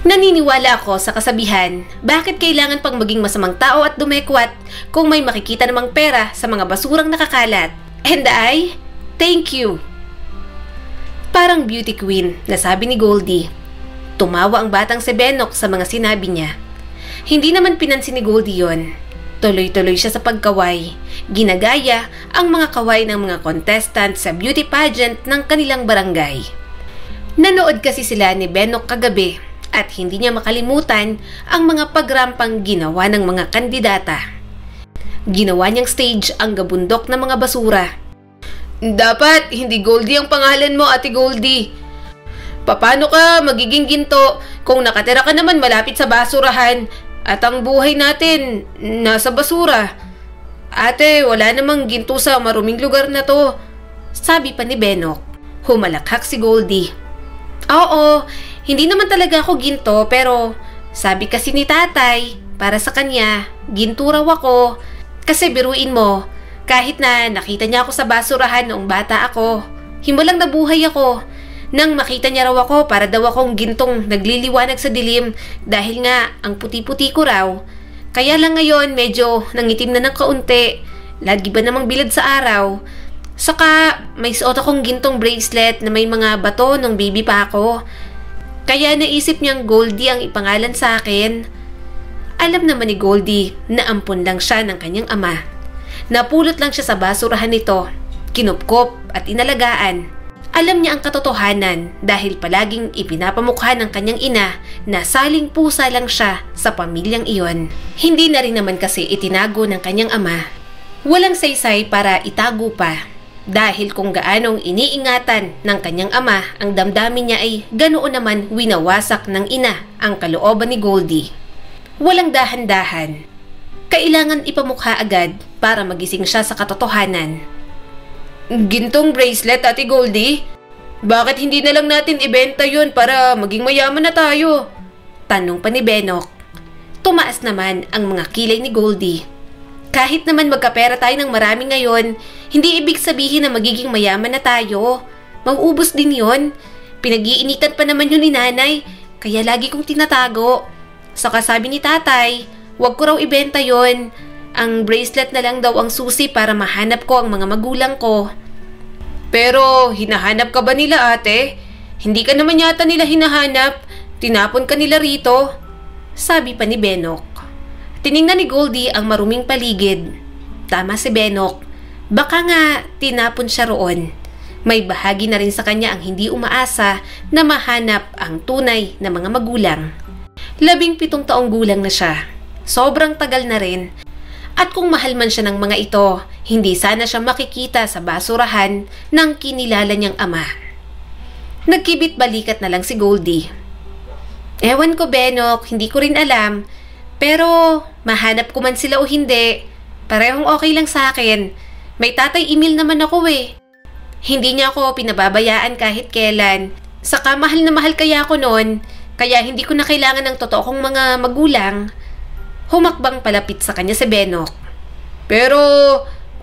Naniniwala ako sa kasabihan, bakit kailangan pang maging masamang tao at dumekwat kung may makikita namang pera sa mga basurang nakakalat? And I, thank you. Parang beauty queen, nasabi ni Goldie. Tumawa ang batang si Benok sa mga sinabi niya. Hindi naman pinansin ni Goldie yon. Tuloy-tuloy siya sa pagkaway. Ginagaya ang mga kaway ng mga contestant sa beauty pageant ng kanilang barangay. Nanood kasi sila ni Benok kagabi at hindi niya makalimutan ang mga pagrampang ginawa ng mga kandidata. Ginawa niyang stage ang gabundok ng mga basura. Dapat hindi Goldie ang pangalan mo, Ate Goldie. Paano ka magiging ginto kung nakatira ka naman malapit sa basurahan at ang buhay natin nasa basura? Ate, wala namang ginto sa maruming lugar na to, sabi pa ni Benok. Humalakhak si Goldie. Oo, hindi naman talaga ako ginto pero sabi kasi ni tatay, para sa kanya, ginto raw ako. Kasi biruin mo, kahit na nakita niya ako sa basurahan noong bata ako, himulang nabuhay ako. Nang makita niya raw ako, para daw akong gintong nagliliwanag sa dilim dahil nga ang puti-puti ko raw. Kaya lang ngayon medyo nangitim na ng kaunti, lagi ba namang bilad sa araw. Saka may suot akong gintong bracelet na may mga bato nung baby pa ako. Kaya naisip niyang Goldie ang ipangalan sa akin. Alam naman ni Goldie na ampun lang siya ng kanyang ama. Napulot lang siya sa basurahan nito, kinupkop at inalagaan. Alam niya ang katotohanan dahil palaging ipinapamukha ng kanyang ina na saling pusa lang siya sa pamilyang iyon. Hindi na rin naman kasi itinago ng kanyang ama. Walang saysay para itago pa. Dahil kung gaanong iniingatan ng kanyang ama ang damdamin niya ay ganoon naman winawasak ng ina ang kalooban ni Goldie. Walang dahan-dahan. Kailangan ipamukha agad para magising siya sa katotohanan. Gintong bracelet, Ate Goldie? Bakit hindi na lang natin ibenta yun para maging mayaman na tayo? Tanong pa ni Benok. Tumaas naman ang mga kilay ni Goldie. Kahit naman magkapera tayo ng marami ngayon, hindi ibig sabihin na magiging mayaman na tayo. Mauubos din yon. Pinag-iinitan pa naman yun ni nanay, kaya lagi kong tinatago. Saka sabi ni tatay, wag ko raw ibenta yon. Ang bracelet na lang daw ang susi para mahanap ko ang mga magulang ko. Pero hinahanap ka ba nila, ate? Hindi ka naman yata nila hinahanap. Tinapon ka nila rito, sabi pa ni Benok. Tiningnan ni Goldie ang maruming paligid. Tama si Benok. Baka nga tinapon siya roon. May bahagi na rin sa kanya ang hindi umaasa na mahanap ang tunay na mga magulang. 17 taong gulang na siya. Sobrang tagal na rin. At kung mahal man siya ng mga ito, hindi sana siya makikita sa basurahan ng kinilala niyang ama. Nagkibit balikat na lang si Goldie. Ewan ko, Benok, hindi ko rin alam. Pero mahanap ko man sila o hindi, parehong okay lang sa akin. May tatay Emil naman ako eh. Hindi niya ako pinababayaan kahit kailan. Saka mahal na mahal kaya ako noon, kaya hindi ko na kailangan ng totoo kong mga magulang. Humakbang palapit sa kanya si Benok. Pero,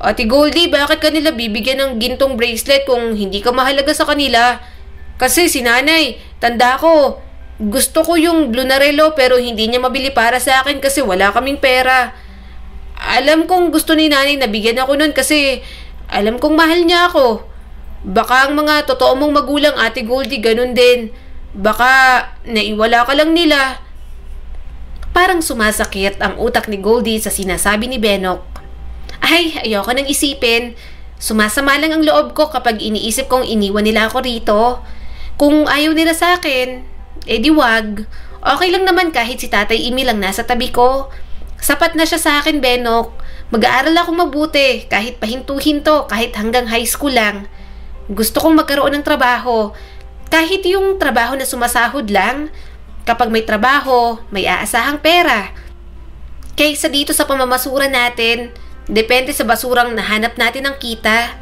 Ate Goldie, bakit kanila bibigyan ng gintong bracelet kung hindi ka mahalaga sa kanila? Kasi si nanay, tanda ko, gusto ko yung Blunarelo pero hindi niya mabili para sa akin kasi wala kaming pera. Alam kong gusto ni nanay na bigyan ako nun kasi alam kong mahal niya ako. Baka ang mga totoo mong magulang, Ate Goldie, ganun din. Baka naiwala ka lang nila. Parang sumasakit ang utak ni Goldie sa sinasabi ni Benok. Ay, ayoko nang isipin. Sumasama lang ang loob ko kapag iniisip kong iniwan nila ako rito. Kung ayaw nila sa akin, di wag. Okay lang naman kahit si Tatay Emil lang nasa tabi ko. Sapat na siya sa akin, Benok. Mag-aaral akong mabuti kahit pahinto-hinto, kahit hanggang high school lang. Gusto kong magkaroon ng trabaho. Kahit yung trabaho na sumasahod lang. Kapag may trabaho, may aasahang pera. Kaysa dito sa pamamasura natin, depende sa basurang nahanap natin ng kita.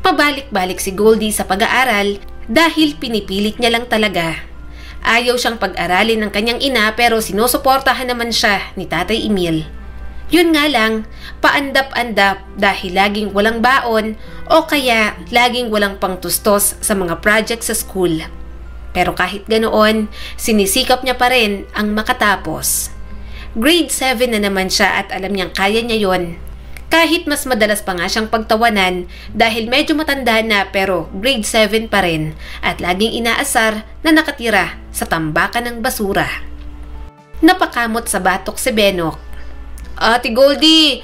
Pabalik-balik si Goldie sa pag-aaral dahil pinipilit niya lang talaga. Ayaw siyang pag-aralin ng kanyang ina pero sinusuportahan naman siya ni Tatay Emil. Yun nga lang, paandap-andap dahil laging walang baon o kaya laging walang pangtustos sa mga project sa school. Pero kahit ganoon, sinisikap niya pa rin ang makatapos. Grade 7 na naman siya at alam niyang kaya niya yon. Kahit mas madalas pa nga siyang pagtawanan dahil medyo matanda na pero grade 7 pa rin at laging inaasar na nakatira sa tambakan ng basura. Napakamot sa batok si Benok. Ate Goldie,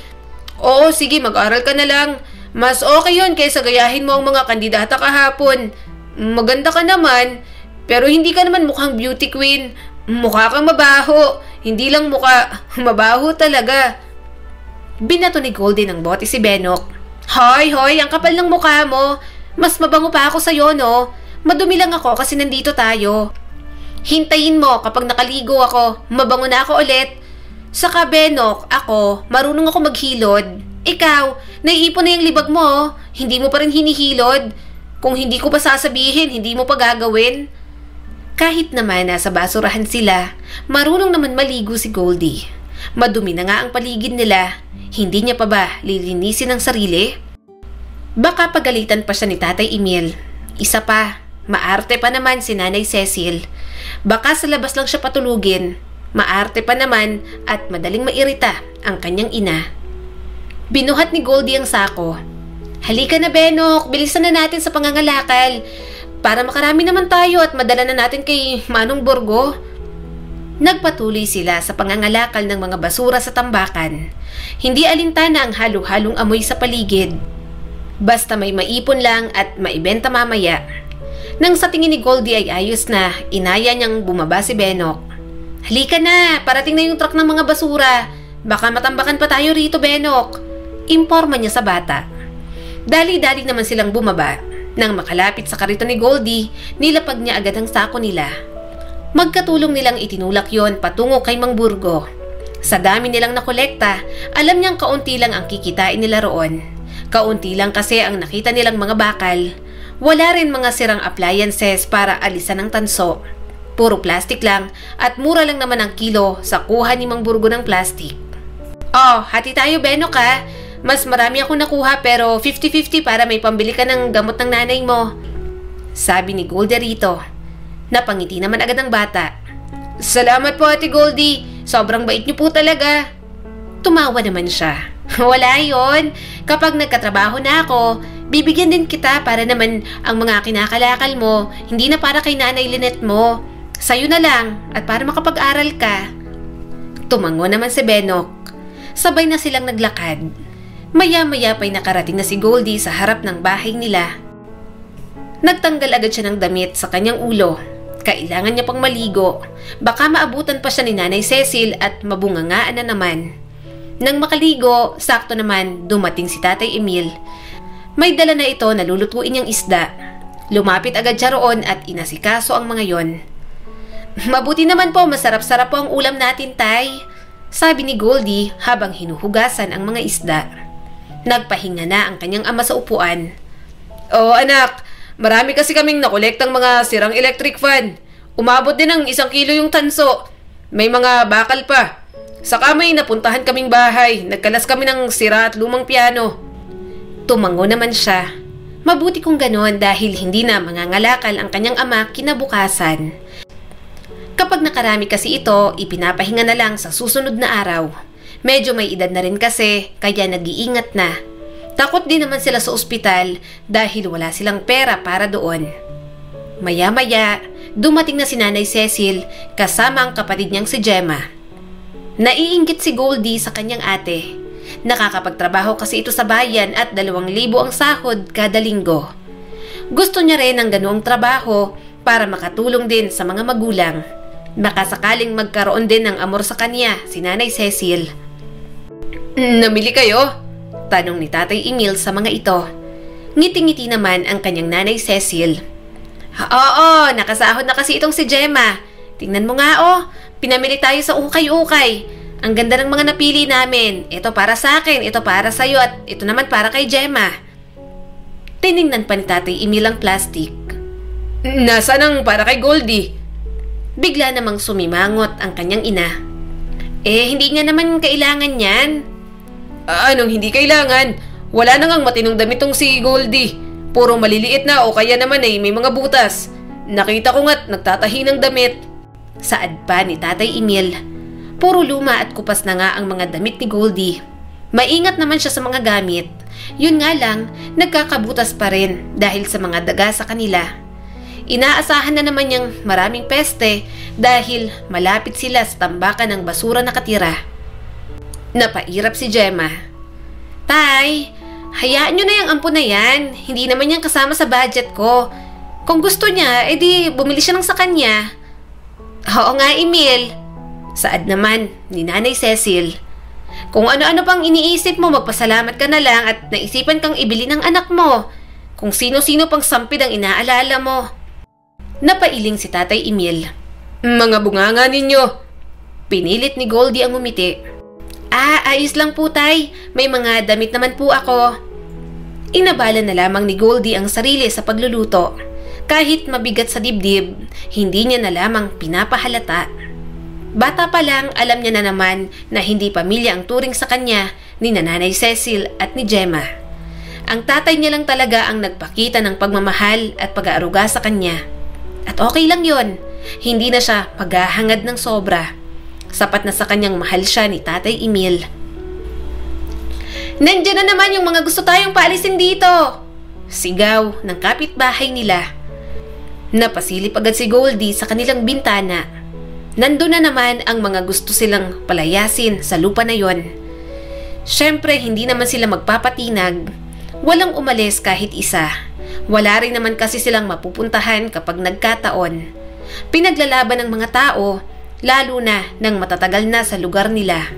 oo sige mag-aral ka na lang. Mas okay yun kaysa gayahin mo ang mga kandidata kahapon. Maganda ka naman, pero hindi ka naman mukhang beauty queen. Mukha kang mabaho. Hindi lang mukha, mabaho talaga. Binato ni Goldie ng bote si Benok. Hoy, ang kapal ng mukha mo. Mas mabango pa ako sa'yo, no? Madumi lang ako kasi nandito tayo. Hintayin mo kapag nakaligo ako, mabango na ako ulit. Saka Benok, ako, marunong ako maghilod. Ikaw, naiipon na yung libag mo, hindi mo pa rin hinihilod. Kung hindi ko pa sasabihin, hindi mo pa gagawin. Kahit naman nasa basurahan sila, marunong naman maligo si Goldie. Madumi na nga ang paligid nila. Hindi niya pa ba lilinisin ang sarili? Baka pagalitan pa siya ni Tatay Emil. Isa pa, maarte pa naman si Nanay Cecil. Baka sa labas lang siya patulugin. Maarte pa naman at madaling mairita ang kanyang ina. Binuhat ni Goldie ang sako. Halika na Benok, bilisan na natin sa pangangalakal. Para makarami naman tayo at madala na natin kay Manong Borgo. Nagpatuloy sila sa pangangalakal ng mga basura sa tambakan. Hindi alintana ang halong-halong amoy sa paligid. Basta may maipon lang at maibenta mamaya. Nang sa tingin ni Goldie ay ayos na, inaya niyang bumaba si Benok. Halika na, parating na yung truck ng mga basura. Baka matambakan pa tayo rito, Benok. Imporma niya sa bata. Dali-dali naman silang bumaba. Nang makalapit sa kariton ni Goldie, nilapag niya agad ang sako nila. Magkatulong nilang itinulak yon patungo kay Mang Burgo. Sa dami nilang nakolekta, alam niyang kaunti lang ang kikitain nila roon. Kaunti lang kasi ang nakita nilang mga bakal. Wala rin mga sirang appliances para alisan ng tanso. Puro plastic lang at mura lang naman ang kilo sa kuha ni Mang Burgo ng plastic. Oh, hati tayo Benok ha. Mas marami ako nakuha pero 50-50 para may pambili ka ng gamot ng nanay mo. Sabi ni Goldie rito. Napangiti naman agad ang bata. Salamat po Ate Goldie. Sobrang bait niyo po talaga. Tumawa naman siya. Wala yon. Kapag nagkatrabaho na ako, bibigyan din kita para naman ang mga kinakalakal mo, hindi na para kay Nanay Lynette mo. Sa'yo na lang at para makapag-aral ka. Tumango naman si Benok. Sabay na silang naglakad. Maya-maya pa'y nakarating na si Goldie sa harap ng bahay nila. Nagtanggal agad siya ng damit sa kanyang ulo. Kailangan niya pang maligo. Baka maabutan pa siya ni Nanay Cecil at mabungangaan na naman. Nang makaligo, sakto naman dumating si Tatay Emil. May dala na ito na lulutuin niyang isda. Lumapit agad siya roon at inasikaso ang mga yon. Mabuti naman po, masarap-sarap po ang ulam natin, Tay. Sabi ni Goldie habang hinuhugasan ang mga isda. Nagpahinga na ang kanyang ama sa upuan. Oh anak, marami kasi kaming nakolektang mga sirang electric fan. Umabot din ng 1 kilo yung tanso. May mga bakal pa. Saka may napuntahan kaming bahay. Nagkalas kami ng sira at lumang piano. Tumango naman siya. Mabuti kung ganoon dahil hindi na mangangalakal ang kanyang ama kinabukasan. Kapag nakarami kasi ito, ipinapahinga na lang sa susunod na araw. Medyo may edad na rin kasi, kaya nag-iingat na. Takot din naman sila sa ospital dahil wala silang pera para doon. Maya-maya, dumating na si Nanay Cecil kasama ang kapatid niyang si Gemma. Naiinggit si Goldie sa kanyang ate. Nakakapagtrabaho kasi ito sa bayan at 2,000 ang sahod kada linggo. Gusto niya rin ng ganoong trabaho para makatulong din sa mga magulang. Makasakaling magkaroon din ng amor sa kanya si Nanay Cecil. Namili kayo? Tanong ni Tatay Emil sa mga ito. Ngiti-ngiti naman ang kanyang Nanay Cecil. Oo, nakasahod na kasi itong si Gemma. Tingnan mo nga oh, pinamili tayo sa ukay-ukay. Ang ganda ng mga napili namin. Ito para sa akin, ito para sa'yo at ito naman para kay Gemma. Tiningnan pa ni Tatay Emil ang plastic. Nasaan ang para kay Goldie? Bigla namang sumimangot ang kanyang ina. Hindi niya naman kailangan yan. Anong hindi kailangan? Wala na ngang matinong damit tong si Goldie. Puro maliliit na o kaya naman ay may mga butas. nakita ko nga't nagtatahi ng damit. Saad pa ni Tatay Emil. Puro luma at kupas na nga ang mga damit ni Goldie. Maingat naman siya sa mga gamit. Yun nga lang, nagkakabutas pa rin dahil sa mga daga sa kanila. Inaasahan na naman niyang maraming peste dahil malapit sila sa tambakan ng basura nakatira. Napairap si Gemma. Tay, hayaan niyo na yung ampon na yan. Hindi naman yan kasama sa budget ko. Kung gusto niya, edi bumili siya ng sa kanya. Oo nga, Emil. Saad naman ni Nanay Cecil. Kung ano-ano pang iniisip mo, magpasalamat ka na lang at naisipan kang ibili ng anak mo. Kung sino-sino pang sampid ang inaalala mo. Napailing si Tatay Emil. Mga bunganga ninyo. Pinilit ni Goldie ang umiti. Ayos lang po, Tay. May mga damit naman po ako. Inabala na lamang ni Goldie ang sarili sa pagluluto. Kahit mabigat sa dibdib, hindi niya na lamang pinapahalata. Bata pa lang, alam niya na naman na hindi pamilya ang turing sa kanya ni Nanay Cecil at ni Gemma. Ang tatay niya lang talaga ang nagpakita ng pagmamahal at pag-aaruga sa kanya. At okay lang yon, hindi na siya paghahangad ng sobra. Sapat na sa kanyang mahal siya ni Tatay Emil. Nandiyan na naman yung mga gusto tayong paalisin dito! Sigaw ng kapitbahay nila. Napasilip agad si Goldie sa kanilang bintana. Nandun na naman ang mga gusto silang palayasin sa lupa na yon. Siyempre, hindi naman sila magpapatinag. Walang umalis kahit isa. Wala rin naman kasi silang mapupuntahan kapag nagkataon. Pinaglalaban ng mga tao, lalo na nang matatagal na sa lugar nila.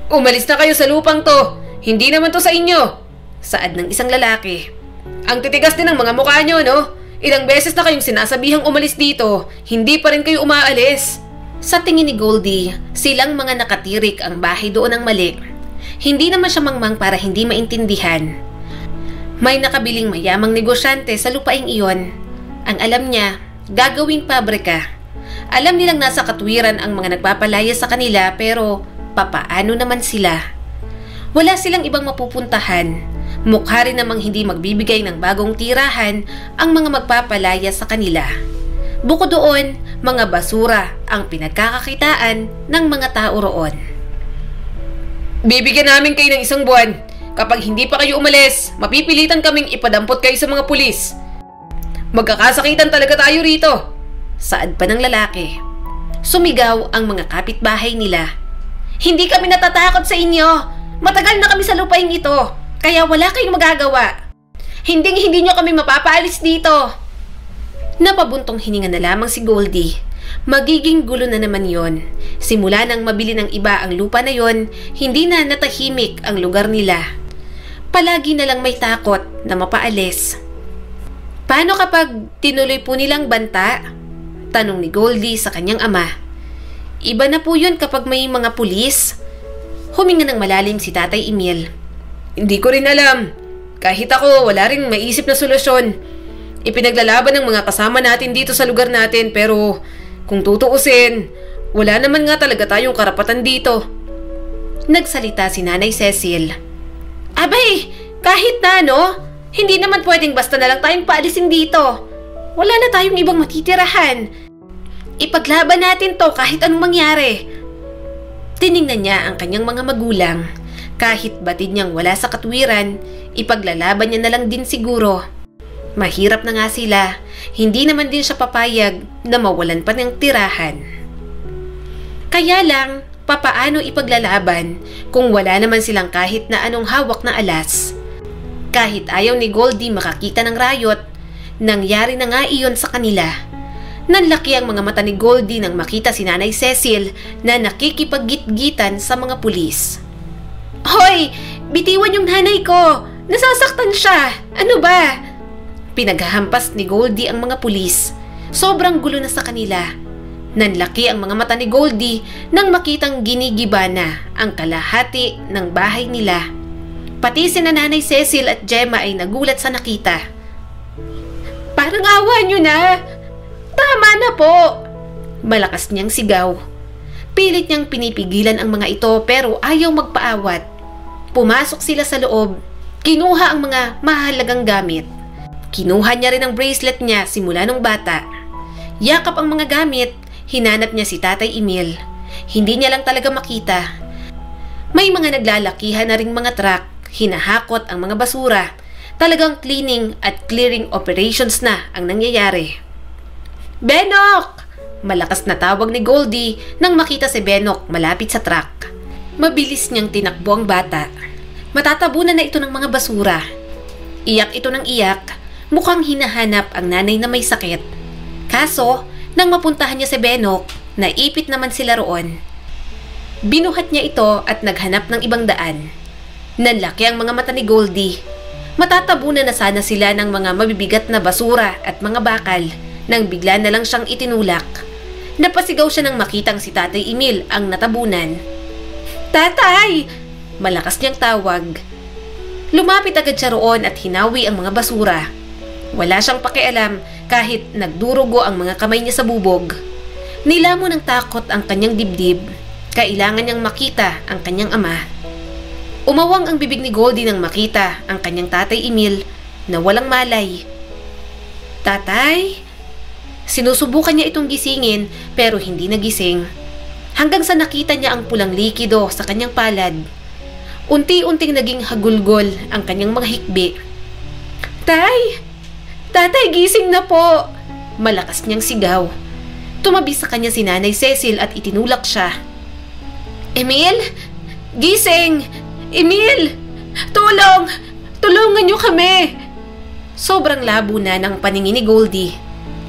Umalis na kayo sa lupang to! Hindi naman to sa inyo! Saad ng isang lalaki. Ang titigas din ng mga mukha nyo, no? Ilang beses na kayong sinasabihang umalis dito, hindi pa rin kayo umaalis. Sa tingin ni Goldie, silang mga nakatirik ang bahay doon ang mali. Hindi naman siya mangmang para hindi maintindihan. May nakabiling mayamang negosyante sa lupaing iyon. Ang alam niya, gagawing pabrika. Alam nilang nasa katwiran ang mga nagpapalaya sa kanila pero papaano naman sila? Wala silang ibang mapupuntahan. Mukha rin namang hindi magbibigay ng bagong tirahan ang mga magpapalaya sa kanila. Bukod doon, mga basura ang pinagkakakitaan ng mga tao roon. Bibigyan namin kayo ng 1 buwan. Kapag hindi pa kayo umalis, mapipilitan kaming ipadampot kayo sa mga pulis. Magkakasakitan talaga tayo rito. Saad pa ng lalaki. Sumigaw ang mga kapitbahay nila. Hindi kami natatakot sa inyo. Matagal na kami sa lupain ito. Kaya wala kayong magagawa. Hindi nyo kami mapapaalis dito. Napabuntong hininga na lamang si Goldie. Magiging gulo na naman yon. Simula nang mabili ng iba ang lupa na yon, hindi na natahimik ang lugar nila. Palagi na lang may takot na mapaalis. Paano kapag tinuloy po nilang banta? Tanong ni Goldie sa kanyang ama. Iba na po yun kapag may mga pulis. Huminga ng malalim si Tatay Emil. Hindi ko rin alam. Kahit ako, wala rin maisip na solusyon. Ipinaglalaban ng mga kasama natin dito sa lugar natin pero kung tutuusin, wala naman nga talaga tayong karapatan dito. Nagsalita si Nanay Cecil. Abay, kahit na no, hindi naman pwedeng basta na lang tayong paalisin dito. Wala na tayong ibang matitirahan. Ipaglaban natin to kahit anong mangyari. Tiningnan niya ang kanyang mga magulang. Kahit batid niyang wala sa katwiran, ipaglalaban niya na lang din siguro. Mahirap na nga sila, hindi naman din siya papayag na mawalan pa ng tirahan. Kaya lang, papaano ipaglalaban kung wala naman silang kahit na anong hawak na alas? Kahit ayaw ni Goldie makakita ng rayot, nangyari na nga iyon sa kanila. Nanlaki ang mga mata ni Goldie nang makita si Nanay Cecil na nakikipaggit-gitan sa mga pulis. Hoy! Bitiwan yung nanay ko! Nasasaktan siya! Ano ba? Pinaghahampas ni Goldie ang mga pulis. Sobrang gulo na sa kanila. Nanlaki ang mga mata ni Goldie nang makitang ginigiba na ang kalahati ng bahay nila. Pati si Nanay Cecil at Gemma ay nagulat sa nakita. Parang awa nyo na! Tama na po! Malakas niyang sigaw. Pilit niyang pinipigilan ang mga ito pero ayaw magpaawat. Pumasok sila sa loob. Kinuha ang mga mahalagang gamit. Kinuha niya rin ang bracelet niya simula nung bata. Yakap ang mga gamit, hinanap niya si Tatay Emil. Hindi niya lang talaga makita. May mga naglalakihan na ring mga truck, hinahakot ang mga basura. Talagang cleaning at clearing operations na ang nangyayari. "Benok!" Malakas na tawag ni Goldie nang makita si Benok malapit sa truck. Mabilis niyang tinakbo ang bata. Matatabunan na ito ng mga basura. Iyak ito ng iyak, mukhang hinahanap ang nanay na may sakit. Kaso, nang mapuntahan niya si Benok, naipit naman sila roon. Binuhat niya ito at naghanap ng ibang daan. Nanlaki ang mga mata ni Goldie. Matatabunan na sana sila ng mga mabibigat na basura at mga bakal nang bigla na lang siyang itinulak. Napasigaw siya nang makitang si Tatay Emil ang natabunan. "Tatay!" Malakas niyang tawag. Lumapit agad siya roon at hinawi ang mga basura. Wala siyang pakialam kahit nagdurugo ang mga kamay niya sa bubog. Nilamon ng takot ang kanyang dibdib. Kailangan niyang makita ang kanyang ama. Umawang ang bibig ni Goldie nang makita ang kanyang Tatay Emil na walang malay. "Tatay?" Sinusubukan niya itong gisingin pero hindi nagising. Hanggang sa nakita niya ang pulang likido sa kanyang palad. Unti-unting naging hagulgol ang kanyang mga hikbi. "Tay! Tatay, gising na po!" Malakas niyang sigaw. Tumabi sa kanya si Nanay Cecil at itinulak siya. "Emil? Gising! Emil! Tulong! Tulungan niyo kami!" Sobrang labo na ng paningin ni Goldie.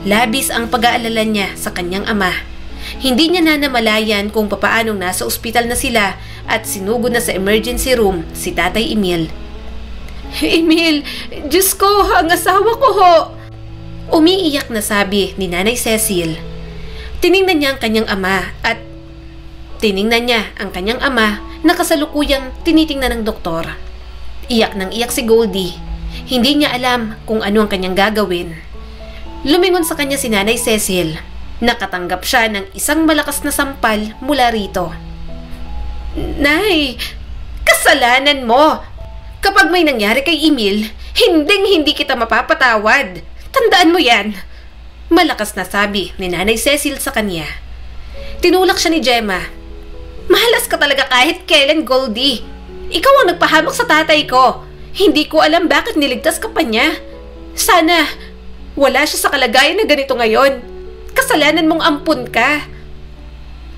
Labis ang pag-aalala niya sa kanyang ama. Hindi niya na namalayan kung papaanong nasa ospital na sila at sinugod na sa emergency room si Tatay Emil. "Emil, Diyos ko, ang asawa ko ho!" Umiiyak na sabi ni Nanay Cecil. Tiningnan niya ang kanyang ama at tiningnan niya ang kanyang ama na kasalukuyang tinitingnan ng doktor. Iyak nang iyak si Goldie. Hindi niya alam kung ano ang kanyang gagawin. Lumingon sa kanya si Nanay Cecil. Nakatanggap siya ng isang malakas na sampal mula rito. "Nay, kasalanan mo! Kapag may nangyari kay Emil, hindi kita mapapatawad. Tandaan mo yan!" Malakas na sabi ni Nanay Cecil sa kanya. Tinulak siya ni Gemma. "Mahalas ka talaga kahit kailan, Goldie. Ikaw ang nagpahamak sa tatay ko. Hindi ko alam bakit niligtas ka pa niya. Sana wala siya sa kalagayan na ganito ngayon. Kasalanan mong ampun ka."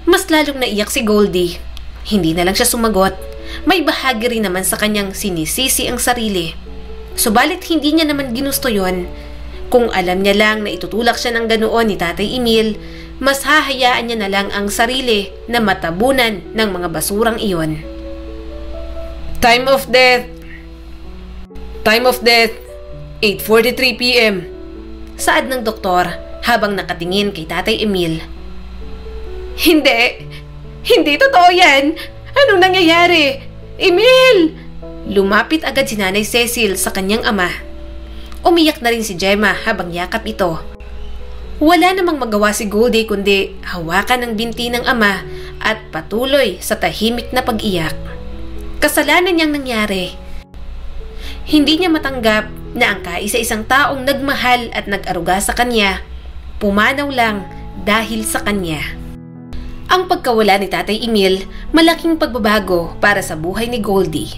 Mas lalong naiyak si Goldie. Hindi na lang siya sumagot. May bahagi rin naman sa kanyang sinisisi ang sarili. Subalit hindi niya naman ginusto yon. Kung alam niya lang na itutulak siya ng ganoon ni Tatay Emil, mas hahayaan niya na lang ang sarili na matabunan ng mga basurang iyon. Time of death, 8:43 p.m. Saad ng doktor habang nakatingin kay Tatay Emil. Hindi totoo yan! Anong nangyayari? Emil! Lumapit agad si Nanay Cecil sa kanyang ama. Umiyak na rin si Gemma habang yakap ito. Wala namang magawa si Goldie kundi hawakan ang binti ng ama at patuloy sa tahimik na pag-iyak. Kasalanan niyang nangyari. Hindi niya matanggap na ang kaisa-isang taong nagmahal at nag-aruga sa kanya pumanaw lang dahil sa kanya. Ang pagkawala ni Tatay Emil, malaking pagbabago para sa buhay ni Goldie.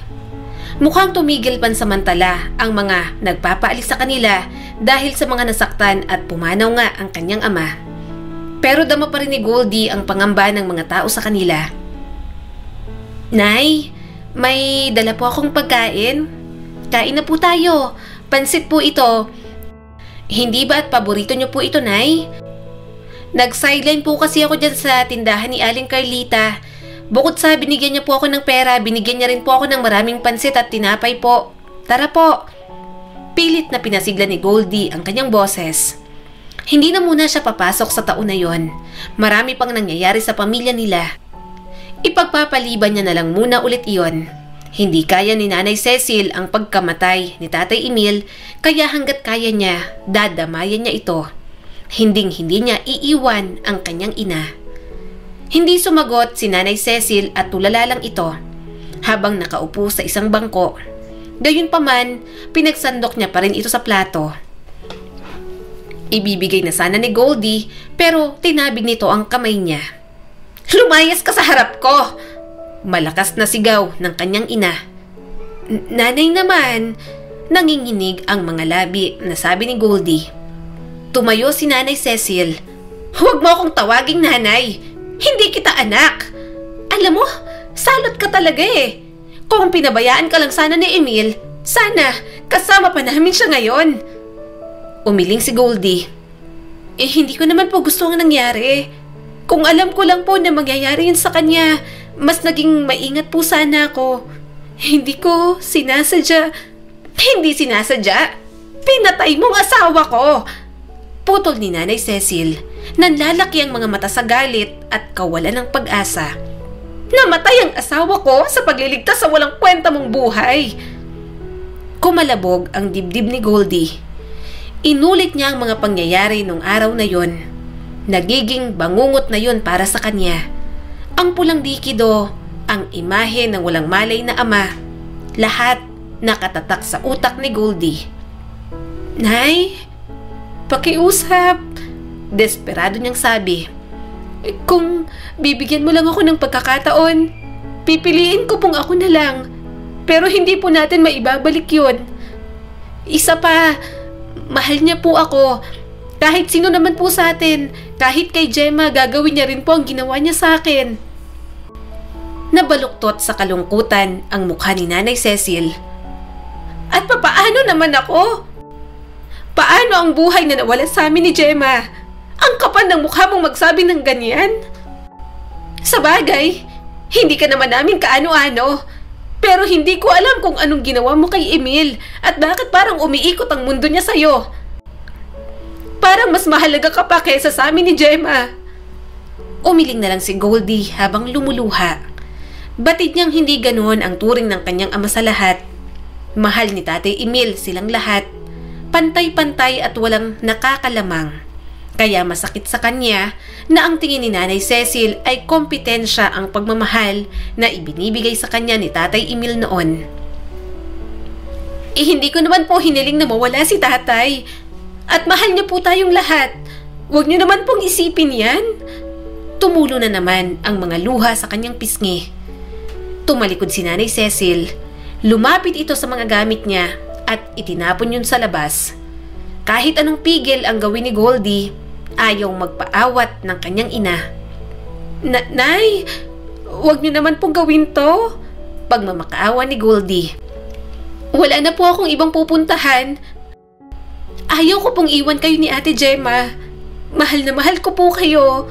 Mukhang tumigil pansamantala ang mga nagpapaalis sa kanila dahil sa mga nasaktan at pumanaw nga ang kanyang ama. Pero dama pa rin ni Goldie ang pangamba ng mga tao sa kanila. "Nay, may dala po akong pagkain. Kain na po tayo. Pansit po ito. Hindi ba at paborito niyo po ito, Nay? Nag-sideline po kasi ako dyan sa tindahan ni Aling Carlita. Bukod sa binigyan niya po ako ng pera, binigyan niya rin po ako ng maraming pansit at tinapay po. Tara po." Pilit na pinasigla ni Goldie ang kanyang boses. Hindi na muna siya papasok sa taon na yon. Marami pang nangyayari sa pamilya nila. Ipagpapaliban niya na lang muna ulit iyon. Hindi kaya ni Nanay Cecil ang pagkamatay ni Tatay Emil, kaya hanggat kaya niya, dadamayan niya ito. Hinding-hindi niya iiwan ang kanyang ina. Hindi sumagot si Nanay Cecil at tulala lang ito habang nakaupo sa isang bangko. Gayunpaman, pinagsandok niya pa rin ito sa plato. Ibibigay na sana ni Goldie pero tinabig nito ang kamay niya. "Lumayas ka sa harap ko!" Malakas na sigaw ng kanyang ina. "Nanay naman," nanginginig ang mga labi na sabi ni Goldie. Tumayo si Nanay Cecil. "Huwag mo akong tawaging nanay. Hindi kita anak. Alam mo, salot ka talaga eh. Kung pinabayaan ka lang sana ni Emil, sana kasama pa namin siya ngayon." Umiling si Goldie. Hindi ko naman po gusto ang nangyari. Kung alam ko lang po na mangyayari yun sa kanya, mas naging maingat po sana ako. Hindi ko sinasadya. Hindi sinasadya? Pinatay mong asawa ko! Putol ni Nanay Cecil. Nanlalaki ang mga mata sa galit at kawalan ng pag-asa. Namatay ang asawa ko sa pagliligtas sa walang kwenta mong buhay. Kumalabog ang dibdib ni Goldie. Inulit niya ang mga pangyayari nung araw na yon. Nagiging bangungot na yon para sa kanya. Ang pulang likido, ang imahe ng walang malay na ama, lahat nakatatak sa utak ni Goldie. "Nay, pakiusap," desperado niyang sabi. "Kung bibigyan mo lang ako ng pagkakataon, pipiliin ko pong ako na lang. Pero hindi po natin maibabalik yun. Isa pa, mahal niya po ako. Kahit sino naman po sa atin, kahit kay Gemma, gagawin niya rin po ang ginawa niya sa akin." Nabaluktot sa kalungkutan ang mukha ni Nanay Cecil. "At papaano naman ako? Paano ang buhay na nawala sa amin ni Gemma? Ang kapal ng mukha mong magsabi ng ganyan. Sa bagay, hindi ka naman namin kaano-ano. Pero hindi ko alam kung anong ginawa mo kay Emil at bakit parang umiikot ang mundo niya sa'yo. Parang mas mahalaga ka pa kaysa sa amin ni Gemma." Umiling na lang si Goldie habang lumuluha. Batid niyang hindi ganoon ang turing ng kanyang ama sa lahat. Mahal ni Tatay Emil silang lahat. Pantay-pantay at walang nakakalamang. Kaya masakit sa kanya na ang tingin ni Nanay Cecil ay kompetensya ang pagmamahal na ibinibigay sa kanya ni Tatay Emil noon. Hindi ko naman po hiniling na mawala si Tatay. At mahal niya po tayong lahat. Huwag niyo naman pong isipin yan. Tumulo na naman ang mga luha sa kanyang pisngi. Tumalikod si Nanay Cecil. Lumapit ito sa mga gamit niya at itinapon yun sa labas. Kahit anong pigil ang gawin ni Goldie, ayaw magpaawat ng kanyang ina. Nay, huwag niyo naman pong gawin to," pagmamakaawa ni Goldie. "Wala na po akong ibang pupuntahan. Ayaw ko pong iwan kayo ni Ate Gemma. Mahal na mahal ko po kayo."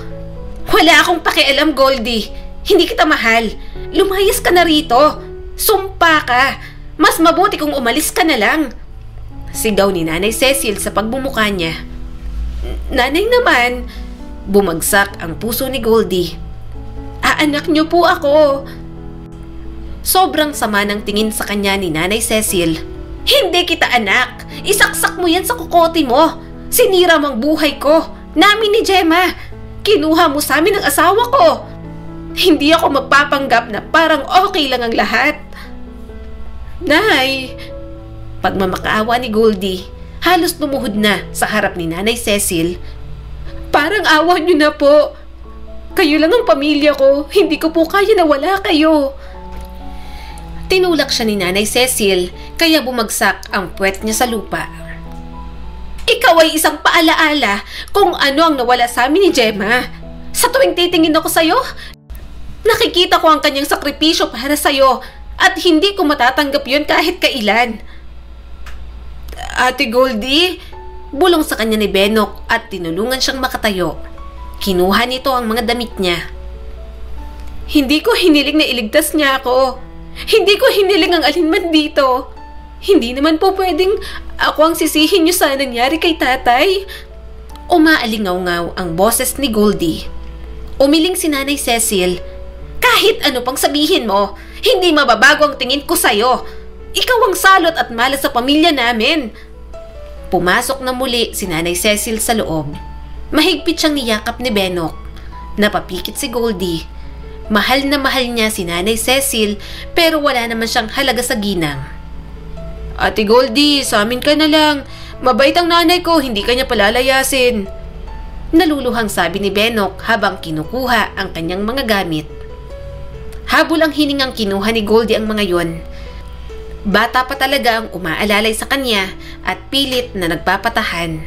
"Wala akong pakialam, Goldie. Hindi kita mahal. Lumayas ka na rito. Sumpa ka. Mas mabuti kung umalis ka na lang." Sigaw ni Nanay Cecil sa pagbumuka niya. "Nanay naman," bumagsak ang puso ni Goldie. "Aanak niyo po ako." Sobrang sama ng tingin sa kanya ni Nanay Cecil. "Hindi kita anak. Isaksak mo yan sa kukote mo. Sinira mo ang buhay ko. Namin ni Gemma. Kinuha mo sa amin ang asawa ko. Hindi ako magpapanggap na parang okay lang ang lahat." "Nay," pagmamakaawa ni Goldie, halos lumuhod na sa harap ni Nanay Cecil. "Parang awa niyo na po. Kayo lang ang pamilya ko. Hindi ko po kaya na wala kayo." Tinulak siya ni Nanay Cecil kaya bumagsak ang puwet niya sa lupa. "Ikaw ay isang paalaala kung ano ang nawala sa amin ni Gemma. Sa tuwing titingin ako sa'yo, nakikita ko ang kanyang sakripisyo para sa'yo at hindi ko matatanggap yun kahit kailan." "Ate Goldie," bulong sa kanya ni Benok at tinulungan siyang makatayo. Kinuha nito ang mga damit niya. "Hindi ko hiniling na iligtas niya ako. Hindi ko hiniling ang alinman dito. Hindi naman po pwedeng ako ang sisihin niyo sa nangyari kay Tatay." Umaalingaw-ngaw ang boses ni Goldie. Umiling si Nanay Cecil. "Kahit ano pang sabihin mo, hindi mababago ang tingin ko sa'yo. Ikaw ang salot at malas sa pamilya namin." Pumasok na muli si Nanay Cecil sa loob. Mahigpit siyang niyakap ni Benok. Napapikit si Goldie. Mahal na mahal niya si Nanay Cecil pero wala naman siyang halaga sa ginang. "Ate Goldie, sa amin ka na lang. Mabait ang nanay ko, hindi kanya palalayasin. Naluluhang sabi ni Benok habang kinukuha ang kanyang mga gamit. Habol ang hiningang kinuha ni Goldie ang mga yon. Bata pa talaga ang umaalalay sa kanya at pilit na nagpapatahan.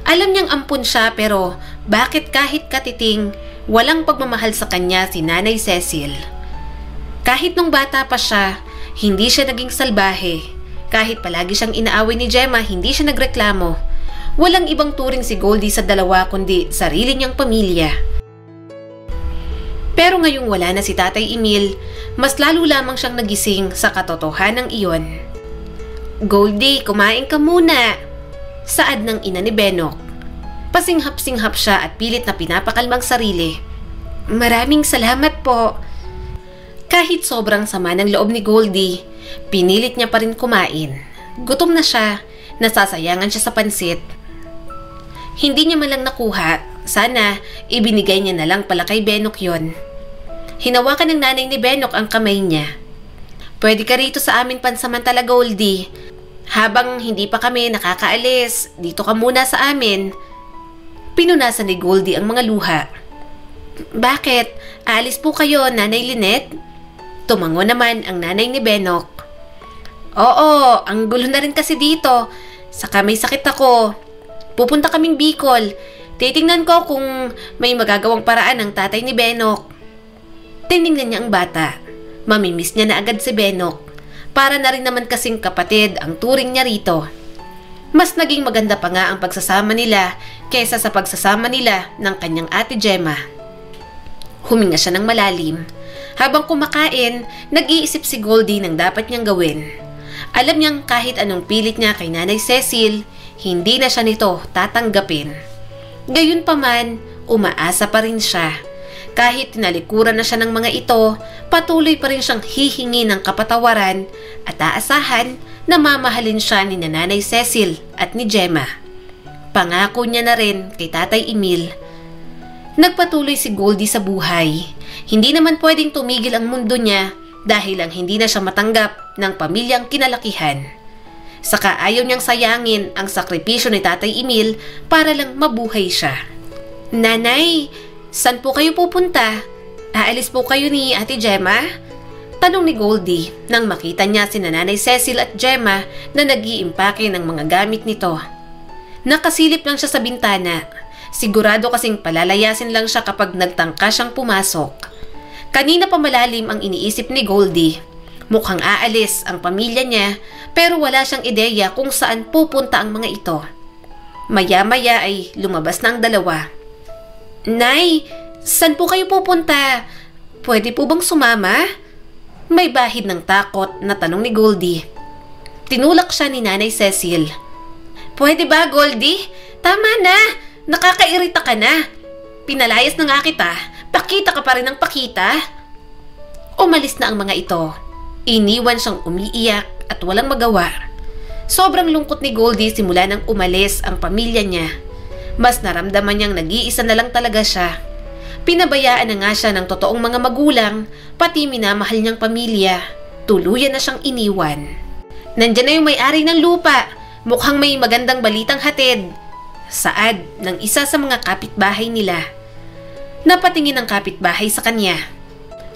Alam niyang ampun siya pero bakit kahit katiting walang pagmamahal sa kanya si Nanay Cecil. Kahit nung bata pa siya, hindi siya naging salbahe. Kahit palagi siyang inaaway ni Gemma, hindi siya nagreklamo. Walang ibang turing si Goldie sa dalawa kundi sarili niyang pamilya. Pero ngayong wala na si Tatay Emil, mas lalo lamang siyang nagising sa katotohanan ng iyon. Goldie, kumain ka muna, saad ng ina ni Benok. Pasinghap-singhap siya at pilit na pinapakalmang sarili. Maraming salamat po. Kahit sobrang sama ng loob ni Goldie, pinilit niya pa rin kumain. Gutom na siya, nasasayangan siya sa pansit. Hindi niya malang nakuha, sana ibinigay niya na lang pala kay Benok yon. Hinawakan ng nanay ni Benok ang kamay niya. Pwede ka rito sa amin pansamantala, Goldie. Habang hindi pa kami nakakaalis, dito ka muna sa amin. Pinunasan ni Goldie ang mga luha. Bakit? Aalis po kayo, Nanay Lynette? Tumango naman ang nanay ni Benok. Oo, ang gulo na rin kasi dito. Saka may sakit ako. Pupunta kaming Bicol. Titingnan ko kung may magagawang paraan ng tatay ni Benok. Tiningnan niya ang bata. Mamimiss niya na agad si Benok. Para na rin naman kasing kapatid ang turing niya rito. Mas naging maganda pa nga ang pagsasama nila kaysa sa pagsasama nila ng kanyang ate Gemma. Huminga siya ng malalim. Habang kumakain, nag-iisip si Goldie ng dapat niyang gawin. Alam niyang kahit anong pilit niya kay Nanay Cecil, hindi na siya nito tatanggapin. Gayunpaman, umaasa pa rin siya. Kahit tinalikuran na siya ng mga ito, patuloy pa rin siyang hihingi ng kapatawaran at aasahan na mamahalin siya ni Nanay Cecil at ni Gemma. Pangako niya na rin kay Tatay Emil. Nagpatuloy si Goldie sa buhay. Hindi naman pwedeng tumigil ang mundo niya dahil lang hindi na siya matanggap ng pamilyang kinalakihan. Saka ayaw niyang sayangin ang sakripisyo ni Tatay Emil para lang mabuhay siya. Nanay, saan po kayo pupunta? Aalis po kayo ni Ate Gemma? Tanong ni Goldie nang makita niya si Nanay Cecil at Gemma na nag-iimpake ng mga gamit nito. Nakasilip lang siya sa bintana. Sigurado kasing palalayasin lang siya kapag nagtangka siyang pumasok. Kanina pa malalim ang iniisip ni Goldie. Mukhang aalis ang pamilya niya pero wala siyang ideya kung saan pupunta ang mga ito. Maya-maya ay lumabas na ang dalawa. Nay, saan po kayo pupunta? Pwede po bang sumama? May bahid ng takot na tanong ni Goldie. Tinulak siya ni Nanay Cecil. Pwede ba, Goldie? Tama na! Nakakairita ka na. Pinalayas na nga kita. Pakita ka pa rin ng pakita. Umalis na ang mga ito. Iniwan siyang umiiyak at walang magawa. Sobrang lungkot ni Goldie simula nang umalis ang pamilya niya. Mas naramdaman niyang nag-iisa na lang talaga siya. Pinabayaan na nga siya ng totoong mga magulang, pati minamahal niyang pamilya. Tuluyan na siyang iniwan. Nandiyan na yung may-ari ng lupa. Mukhang may magandang balitang hatid. Saad ng isa sa mga kapitbahay nila. Napatingin ang kapitbahay sa kanya.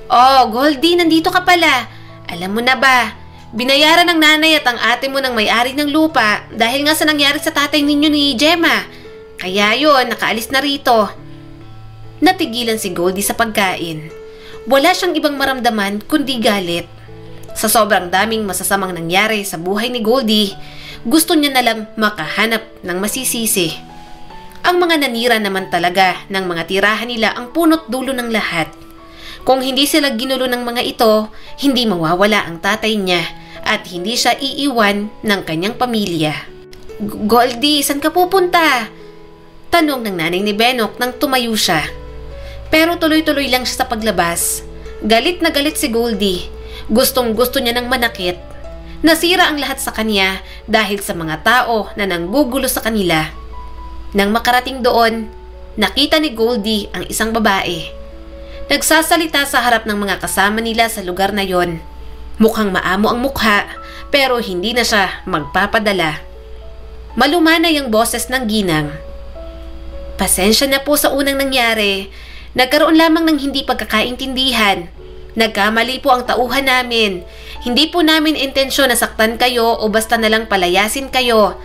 Oh, Goldie, nandito ka pala. Alam mo na ba, binayaran ng nanay at ang ate mo ng may-ari ng lupa dahil nga sa nangyari sa tatay ninyo ni Gemma. Kaya yon, nakaalis na rito. Natigilan si Goldie sa pagkain. Wala siyang ibang maramdaman kundi galit. Sa sobrang daming masasamang nangyari sa buhay ni Goldie, gusto niya na lang makahanap ng masisisi. Ang mga nanira naman talaga ng mga tirahan nila ang punot dulo ng lahat. Kung hindi sila ginulo ng mga ito, hindi mawawala ang tatay niya at hindi siya iiwan ng kanyang pamilya. Goldie, saan ka pupunta? Tanong ng nanay ni Benok nang tumayo siya. Pero tuloy-tuloy lang siya sa paglabas. Galit na galit si Goldie. Gustong-gusto niya ng manakit. Nasira ang lahat sa kanya dahil sa mga tao na nanggugulo sa kanila. Nang makarating doon, nakita ni Goldie ang isang babae. Nagsasalita sa harap ng mga kasama nila sa lugar na yon. Mukhang maamo ang mukha pero hindi na siya magpapadala. Malumanay ang boses ng ginang. Pasensya na po sa unang nangyari. Nagkaroon lamang ng hindi pagkakaintindihan. Nagkamali po ang tauhan namin. Hindi po namin intensyon na saktan kayo o basta na lang palayasin kayo.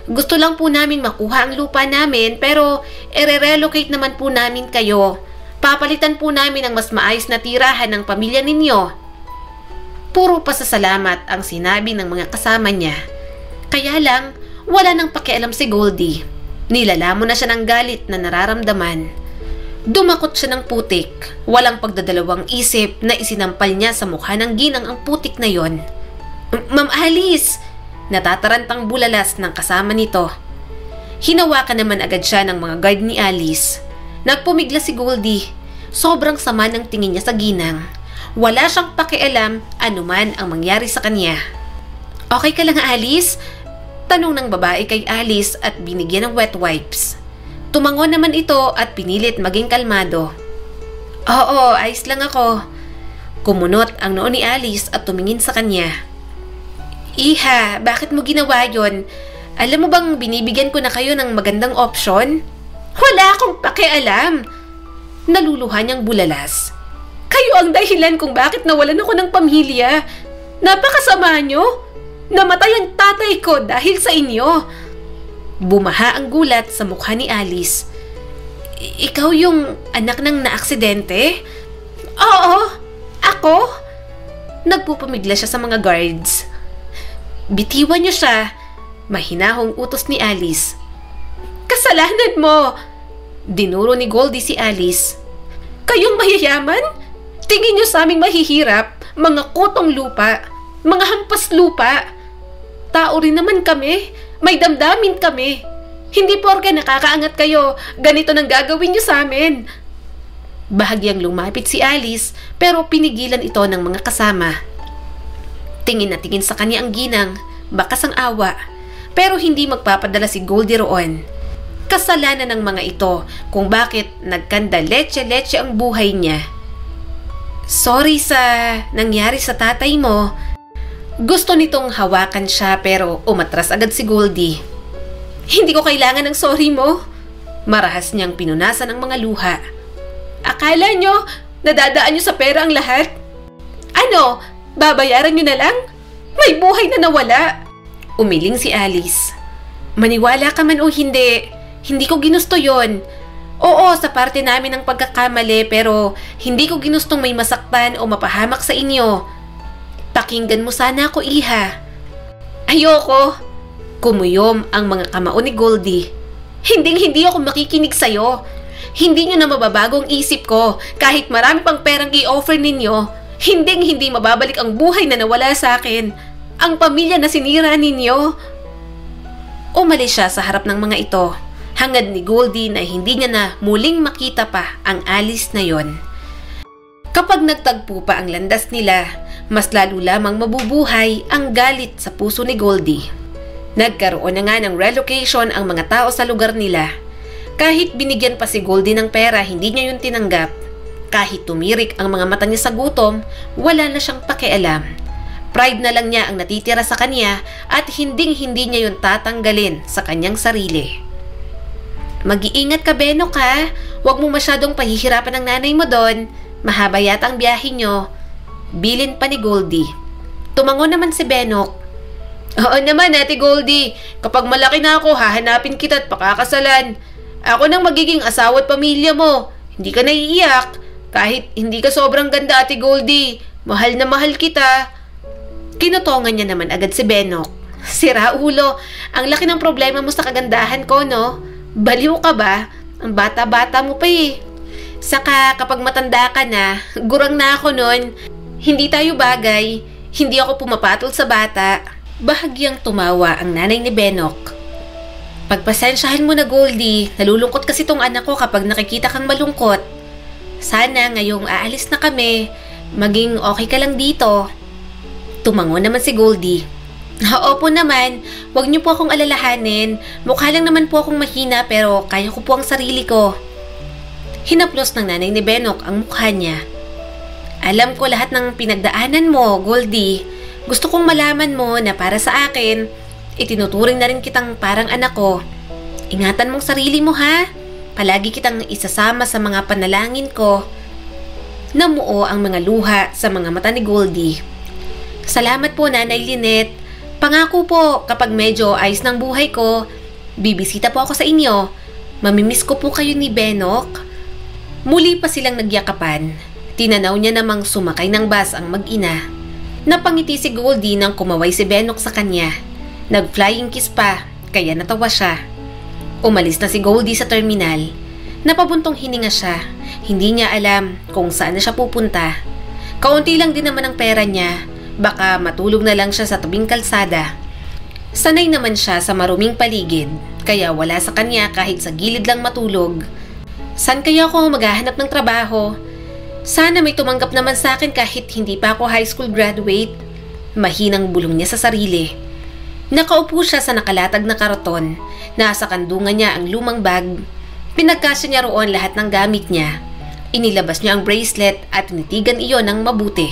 Gusto lang po namin makuha ang lupa namin pero ire-relocate naman po namin kayo. Papalitan po namin ang mas maayos na tirahan ng pamilya ninyo. Puro pasasalamat ang sinabi ng mga kasama niya. Kaya lang, wala nang pakialam si Goldie. Nilalamon na siya ng galit na nararamdaman. Dumakot siya ng putik. Walang pagdadalawang isip na isinampal niya sa mukha ng ginang ang putik na yon. Ma'am Alice! Natatarantang bulalas ng kasama nito. Hinawakan naman agad siya ng mga guard ni Alice. Nagpumigla si Goldie. Sobrang sama ng tingin niya sa ginang. Wala siyang pakialam anuman ang mangyari sa kanya. Okay ka lang, Alice? Tanong ng babae kay Alice at binigyan ng wet wipes. Tumango naman ito at pinilit maging kalmado. Oo, ayos lang ako. Kumunot ang noo ni Alice at tumingin sa kanya. Iha, bakit mo ginawa yon? Alam mo bang binibigyan ko na kayo ng magandang opsyon? Wala akong pakialam. Naluluha niyang bulalas. Kayo ang dahilan kung bakit nawalan ako ng pamilya. Napakasama niyo. Namatay ang tatay ko dahil sa inyo. Bumaha ang gulat sa mukha ni Alice. Ikaw yung anak ng naaksidente? Oo, ako. Nagpupamigla siya sa mga guards. Bitiwan niyo siya. Mahinahong utos ni Alice. Kasalanan mo! Dinuro ni Goldie si Alice. Kayong mayayaman? Tingin niyo sa aming mahihirap, mga kutong lupa, mga hampas lupa. Tao rin naman kami. May damdamin kami. Hindi porke nakakaangat kayo, ganito nang gagawin niyo sa amin. Bahagyang lumapit si Alice pero pinigilan ito ng mga kasama. Tingin na tingin sa kanya ang ginang, bakas ang awa. Pero hindi magpapadala si Goldie roon. Kasalanan ng mga ito kung bakit nagkanda leche-leche ang buhay niya. Sorry sa nangyari sa tatay mo. Gusto nitong hawakan siya pero umatras agad si Goldie. Hindi ko kailangan ng sorry mo. Marahas niyang pinunasan ang mga luha. Akala nyo, nadadaan nyo sa pera ang lahat? Ano, babayaran nyo na lang? May buhay na nawala. Umiling si Alice. Maniwala ka man o hindi, hindi ko ginusto yon. Oo, sa parte namin ang pagkakamali pero hindi ko ginustong may masaktan o mapahamak sa inyo. Pakinggan mo sana ako, Iha. Ayoko. Kumuyom ang mga kamao ni Goldie. Hindi ako makikinig sa'yo. Hindi nyo na mababagong isip ko. Kahit marami pang perang i-offer ninyo, hindi mababalik ang buhay na nawala sa akin. Ang pamilya na sinira ninyo. Umalis siya sa harap ng mga ito. Hangad ni Goldie na hindi niya na muling makita pa ang Alice na yon. Kapag nagtagpo pa ang landas nila, mas lalo lamang mabubuhay ang galit sa puso ni Goldie. Nagkaroon na nga ng relocation ang mga tao sa lugar nila. Kahit binigyan pa si Goldie ng pera, hindi niya yun tinanggap. Kahit tumirik ang mga mata niya sa gutom, wala na siyang pakialam. Pride na lang niya ang natitira sa kanya at hindi niya yun tatanggalin sa kanyang sarili. Mag-iingat ka, Benok, ha? Huwag mo masyadong pahihirapan ng nanay mo doon. Mahaba yata ang biyahe nyo. Bilin pa ni Goldie. Tumango naman si Benok. Oo naman, Ate Goldie. Kapag malaki na ako, hahanapin kita at pakakasalan. Ako nang magiging asawa at pamilya mo. Hindi ka naiiyak. Kahit hindi ka sobrang ganda, Ate Goldie. Mahal na mahal kita. Kinutongan niya naman agad si Benok. Sira ulo. Ang laki ng problema mo sa kagandahan ko, no? Baliw ka ba? Ang bata-bata mo pa eh. Saka kapag matanda ka na, gurang na ako nun. Hindi tayo bagay. Hindi ako pumapatol sa bata. Bahagyang tumawa ang nanay ni Benok. Pagpasensyahan mo na, Goldie. Nalulungkot kasi tong anak ko kapag nakikita kang malungkot. Sana ngayong aalis na kami, maging okay ka lang dito. Tumango naman si Goldie. Opo naman, huwag niyo po akong alalahanin. Mukha lang naman po akong mahina pero kaya ko po ang sarili ko. Hinaplos ng nanay ni Benok ang mukha niya. Alam ko lahat ng pinagdaanan mo, Goldie. Gusto kong malaman mo na para sa akin, Itinuturing na rin kitang parang anak ko. Ingatan mong sarili mo ha. Palagi kitang isasama sa mga panalangin ko. Namuo ang mga luha sa mga mata ni Goldie. Salamat po, Nanay Lynette. Pangako po, kapag medyo ayos ng buhay ko, bibisita po ako sa inyo. Mamimiss ko po kayo ni Benok. Muli pa silang nagyakapan. Tinanaw niya namang sumakay ng bus ang mag-ina. Napangiti si Goldie nang kumaway si Benok sa kanya. Nag-flying kiss pa, kaya natawa siya. Umalis na si Goldie sa terminal. Napabuntong hininga siya. Hindi niya alam kung saan na siya pupunta. Kaunti lang din naman ang pera niya. Baka matulog na lang siya sa tabing kalsada. Sanay naman siya sa maruming paligid, kaya wala sa kanya kahit sa gilid lang matulog. Saan kaya ako maghahanap ng trabaho? Sana may tumanggap naman sa akin kahit hindi pa ako high school graduate. Mahinang bulong niya sa sarili. Nakaupo siya sa nakalatag na karaton. Nasa kandungan niya ang lumang bag. Pinagkasya niya roon lahat ng gamit niya. Inilabas niya ang bracelet at tinitigan iyon ng mabuti.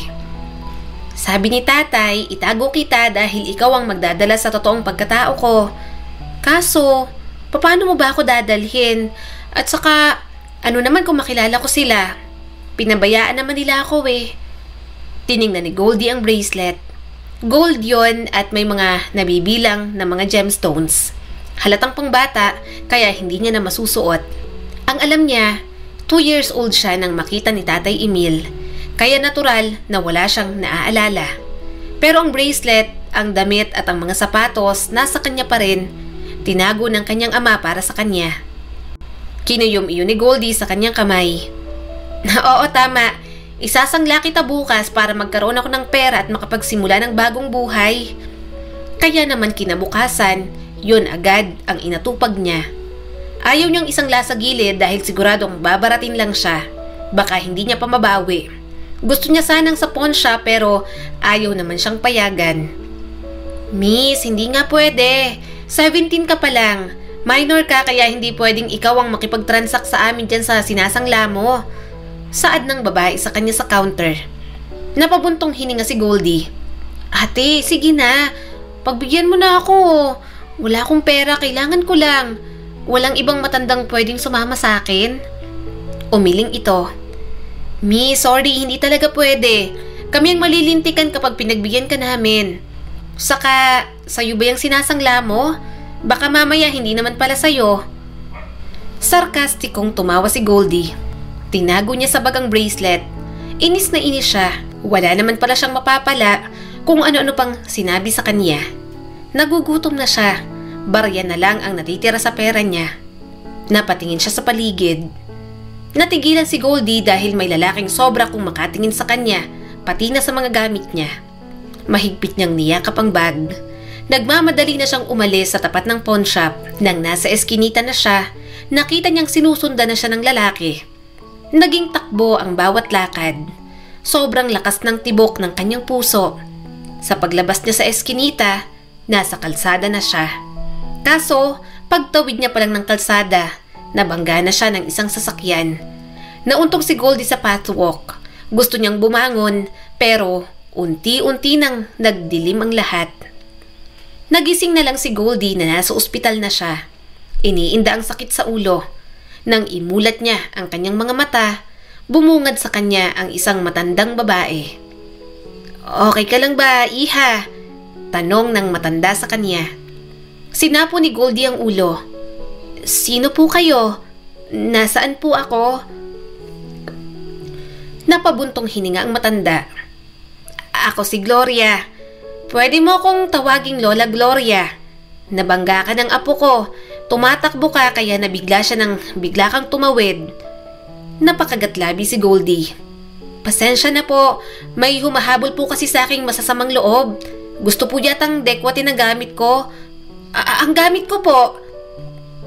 Sabi ni tatay, itago kita dahil ikaw ang magdadala sa totoong pagkatao ko. Kaso, paano mo ba ako dadalhin? At saka, ano naman kung makilala ko sila? Pinabayaan naman nila ako eh. Tiningnan ni Goldie ang bracelet. Gold yon at may mga nabibilang na mga gemstones. Halatang pangbata kaya hindi niya na masusuot. Ang alam niya, 2 years old siya nang makita ni Tatay Emil. Kaya natural na wala siyang naaalala. Pero ang bracelet, ang damit at ang mga sapatos nasa kanya pa rin. Tinago ng kanyang ama para sa kanya. Kinuyom iyon ni Goldie sa kanyang kamay. Oo, tama. Isasangla kita bukas para magkaroon ako ng pera at makapagsimula ng bagong buhay. Kaya naman kinabukasan, yun agad ang inatupag niya. Ayaw niyang isangla sa gilid dahil siguradong babaratin lang siya. Baka hindi niya pa mabawi. Gusto niya sanang sa pawn shop pero ayaw naman siyang payagan. Miss, hindi nga pwede. 17 ka pa lang. Minor ka kaya hindi pwedeng ikaw ang makipag-transact sa amin dyan sa sinasangla mo. Saad ng babae sa kanya sa counter. Napabuntong hininga si Goldie. Ate, sige na. Pagbigyan mo na ako. Wala akong pera, kailangan ko lang. Walang ibang matandang pwedeng sumama sa akin. Umiling ito. Miss, sorry, hindi talaga pwede. Kami ang malilintikan kapag pinagbigyan ka namin. Saka, sa'yo ba yung sinasangla mo? Baka mamaya hindi naman pala sa'yo. Sarkastikong tumawa si Goldie. Tinago niya sa bagang bracelet. Inis na inis siya. Wala naman pala siyang mapapala kung ano-ano pang sinabi sa kanya. Nagugutom na siya. Barya na lang ang natitira sa pera niya. Napatingin siya sa paligid. Natigilan si Goldie dahil may lalaking sobra kung makatingin sa kanya, pati na sa mga gamit niya. Mahigpit niyang niyakap ang bag. Nagmamadali na siyang umalis sa tapat ng pawn shop. Nang nasa eskinita na siya, nakita niyang sinusundan na siya ng lalaki. Naging takbo ang bawat lakad. Sobrang lakas ng tibok ng kanyang puso. Sa paglabas niya sa eskinita, nasa kalsada na siya. Kaso, pagtawid niya pa lang ng kalsada, nabangga na siya ng isang sasakyan. Nauntog si Goldie sa pathwalk. Gusto niyang bumangon, pero unti-unti nang nagdilim ang lahat. Nagising na lang si Goldie na nasa ospital na siya. Iniinda ang sakit sa ulo. Nang imulat niya ang kanyang mga mata, bumungad sa kanya ang isang matandang babae. Okay ka lang ba, iha? Tanong ng matanda sa kanya. Sinapo ni Goldie ang ulo. Sino po kayo? Nasaan po ako? Napabuntong hininga ang matanda. Ako si Gloria. Pwede mo akong tawaging Lola Gloria. Nabangga ka ng apo ko. Tumatakbo ka kaya nabigla siya nang bigla kang tumawid. Napakagatlabi si Goldie. Pasensya na po. May humahabol po kasi sa aking masasamang loob. Gusto po yatang dekwatin ang gamit ko. Ang gamit ko po.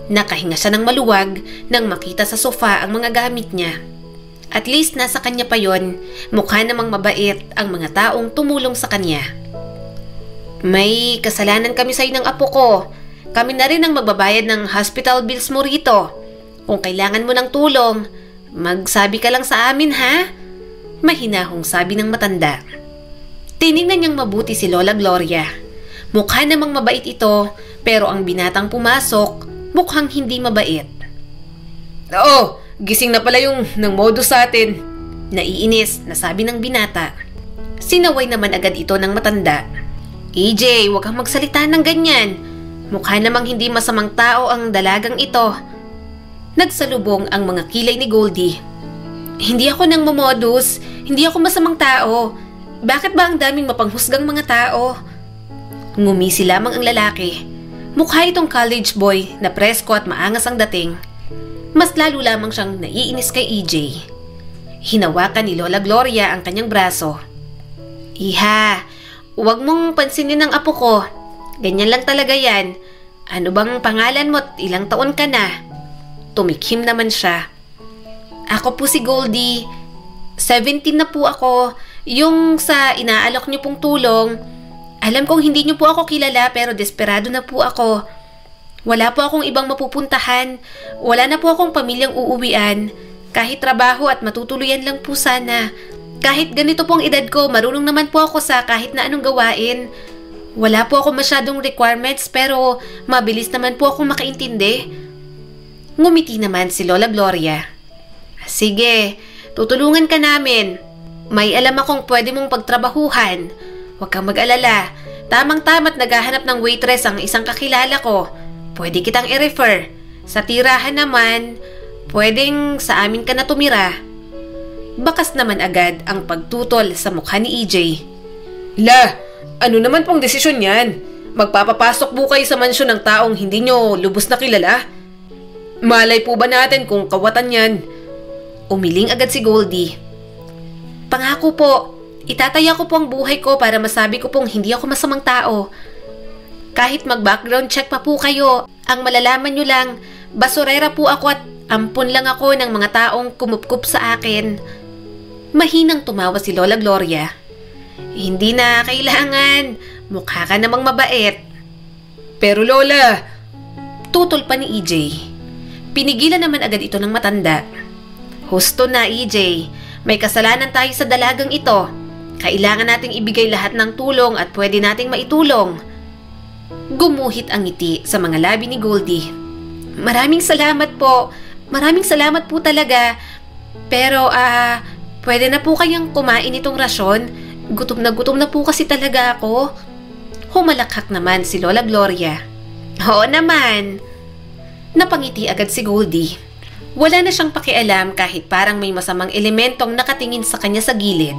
Nakahinga siya ng maluwag nang makita sa sofa ang mga gamit niya. At least nasa kanya pa yon. Mukha namang mabait ang mga taong tumulong sa kanya. May kasalanan kami sa ng apo ko. Kami na rin ang magbabayad ng hospital bills mo rito. Kung kailangan mo ng tulong, magsabi ka lang sa amin ha? Mahinahong sabi ng matanda. Tinignan niyang mabuti si Lola Gloria. Mukha namang mabait ito, pero ang binatang pumasok, mukhang hindi mabait. Oo, gising na pala yung ng modus sa atin. Naiinis na sabi ng binata. Sinaway naman agad ito ng matanda. EJ, huwag kang magsalita ng ganyan. Mukha namang hindi masamang tao ang dalagang ito. Nagsalubong ang mga kilay ni Goldie. Hindi ako nang momodus, hindi ako masamang tao. Bakit ba ang daming mapanghusgang mga tao? Ngumisi lamang ang lalaki. Mukha itong college boy na presko at maangas ang dating. Mas lalo lamang siyang naiinis kay EJ. Hinawakan ni Lola Gloria ang kanyang braso. Iha, huwag mong pansinin ang apo ko. Ganyan lang talaga yan. Ano bang pangalan mo at ilang taon ka na? Tumikhim naman siya. Ako po si Goldie. 17 na po ako. Yung sa inaalok niyo pong tulong. Alam kong hindi niyo po ako kilala pero desperado na po ako. Wala po akong ibang mapupuntahan. Wala na po akong pamilyang uuwian. Kahit trabaho at matutuluyan lang po sana. Kahit ganito pong edad ko, marunong naman po ako sa kahit na anong gawain. Wala po ako masyadong requirements pero mabilis naman po akong makaintindi. Ngumiti naman si Lola Gloria. Sige, tutulungan ka namin. May alam akong pwede mong pagtrabahuhan. Huwag kang mag-alala. Tamang-tama't naghahanap ng waitress ang isang kakilala ko. Pwede kitang i-refer. Sa tirahan naman, pwedeng sa amin ka na tumira. Bakas naman agad ang pagtutol sa mukha ni EJ. La, ano naman pong desisyon yan? Magpapapasok po kayo sa mansyon ng taong hindi nyo lubos na kilala? Malay po ba natin kung kawatan yan? Umiling agad si Goldie. Pangako po, itataya ko po ang buhay ko para masabi ko pong hindi ako masamang tao. Kahit mag-background check pa po kayo, ang malalaman nyo lang, basurera po ako at ampon lang ako ng mga taong kumupkup sa akin. Mahinang tumawa si Lola Gloria. Hindi na kailangan, mukha ka namang mabait. Pero Lola, tutol pa ni EJ. Pinigilan naman agad ito ng matanda. Husto na EJ, may kasalanan tayo sa dalagang ito. Kailangan nating ibigay lahat ng tulong at pwede nating maitulong. Gumuhit ang ngiti sa mga labi ni Goldie. Maraming salamat po. Maraming salamat po talaga. Pero pwede na po kayang kumain itong rasyon. Gutom na po kasi talaga ako. Humalakhak naman si Lola Gloria. Oo naman. Napangiti agad si Goldie. Wala na siyang pakialam kahit parang may masamang elementong nakatingin sa kanya sa gilid.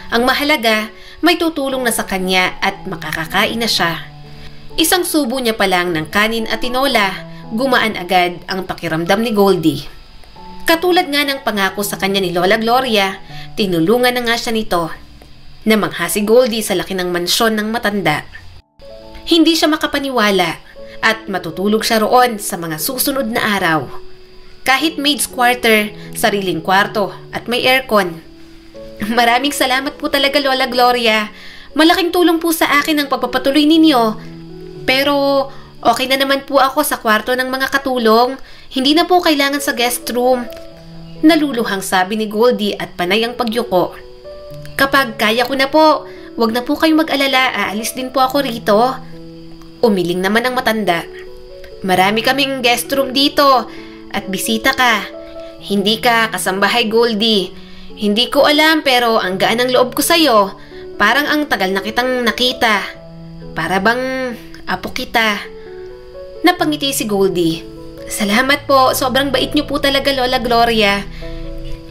Ang mahalaga, may tutulong na sa kanya at makakakain na siya. Isang subo niya pa lang ng kanin at tinola, gumaan agad ang pakiramdam ni Goldie. Katulad nga ng pangako sa kanya ni Lola Gloria, tinulungan na nga siya nito. Namangha si Goldie sa laki ng mansyon ng matanda. Hindi siya makapaniwala at matutulog siya roon sa mga susunod na araw. Kahit maid's quarter, sariling kwarto at may aircon. Maraming salamat po talaga Lola Gloria. Malaking tulong po sa akin ang pagpapatuloy ninyo. Pero okay na naman po ako sa kwarto ng mga katulong. Hindi na po kailangan sa guest room. Naluluhang sabi ni Goldie at panay ang pagyuko. Kapag kaya ko na po, wag na po kayong mag-alala, aalis din po ako rito. Umiling naman ang matanda. Marami kaming guest room dito at bisita ka. Hindi ka kasambahay Goldie. Hindi ko alam pero ang gaan ng loob ko sa'yo. Parang ang tagal na kitang nakita. Para bang apo kita. Napangiti si Goldie. Salamat po, sobrang bait niyo po talaga Lola Gloria.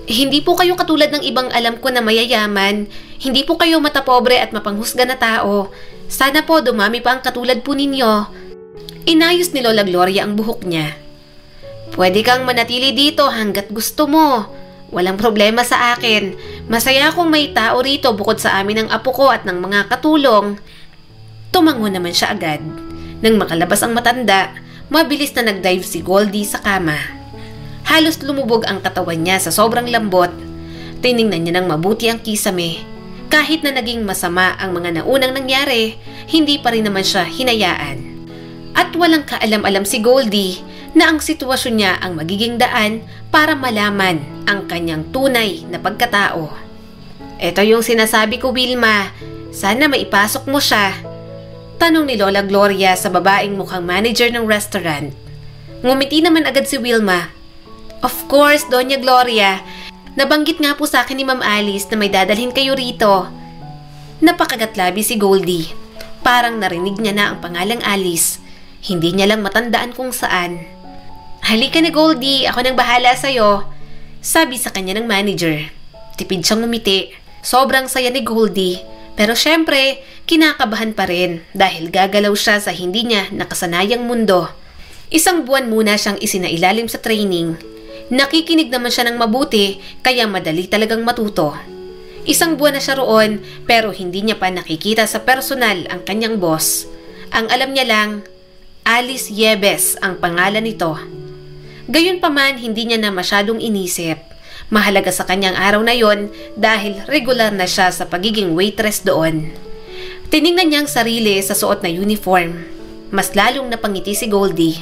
Hindi po kayo katulad ng ibang alam ko na mayayaman. Hindi po kayo matapobre at mapanghusga na tao. Sana po dumami pa ang katulad po ninyo. Inayos ni Lola Gloria ang buhok niya. Pwede kang manatili dito hanggat gusto mo. Walang problema sa akin. Masaya akong may tao rito bukod sa amin ng apo ko at ng mga katulong. Tumango naman siya agad. Nang makalabas ang matanda, mabilis na nagdive si Goldie sa kama. Halos lumubog ang katawan niya sa sobrang lambot. Tiningnan niya ng mabuti ang kisame. Kahit na naging masama ang mga naunang nangyari, hindi pa rin naman siya hinayaan. At walang kaalam-alam si Goldie na ang sitwasyon niya ang magiging daan para malaman ang kanyang tunay na pagkatao. Ito yung sinasabi ko, Wilma. Sana maipasok mo siya. Tanong ni Lola Gloria sa babaeng mukhang manager ng restaurant. Ngumiti naman agad si Wilma. Of course, Doña Gloria. Nabanggit nga po sa akin ni Ma'am Alice na may dadalhin kayo rito. Napakagatlabi si Goldie. Parang narinig niya na ang pangalang Alice. Hindi niya lang matandaan kung saan. Halika na Goldie, ako nang bahala sa'yo. Sabi sa kanya ng manager. Tipid siyang ngumiti. Sobrang saya ni Goldie. Pero syempre, kinakabahan pa rin dahil gagalaw siya sa hindi niya nakasanayang mundo. Isang buwan muna siyang isinailalim sa training. Nakikinig naman siya ng mabuti kaya madali talagang matuto. Isang buwan na siya roon pero hindi niya pa nakikita sa personal ang kanyang boss. Ang alam niya lang, Alice Yebes ang pangalan nito. Gayunpaman hindi niya na masyadong inisip. Mahalaga sa kanyang araw na yon dahil regular na siya sa pagiging waitress doon. Tiningnan niya ang sarili sa suot na uniform. Mas lalong napangiti si Goldie.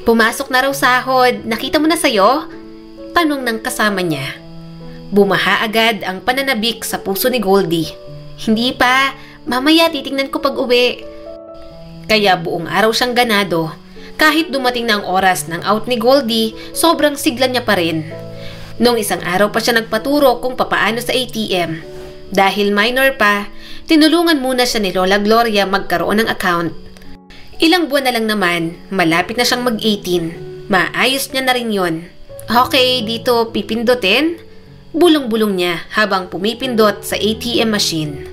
Pumasok na raw sahod, nakita mo na sayo? Tanong ng kasama niya. Bumaha agad ang pananabik sa puso ni Goldie. Hindi pa, mamaya titingnan ko pag uwi. Kaya buong araw siyang ganado. Kahit dumating na ang oras ng out ni Goldie, sobrang sigla niya pa rin. Noong isang araw pa siya nagpaturo kung papaano sa ATM. Dahil minor pa, tinulungan muna siya ni Lola Gloria magkaroon ng account. Ilang buwan na lang naman, malapit na siyang mag-18. Maayos niya na rin yon. Okay, dito pipindutin? Bulong-bulong niya habang pumipindot sa ATM machine.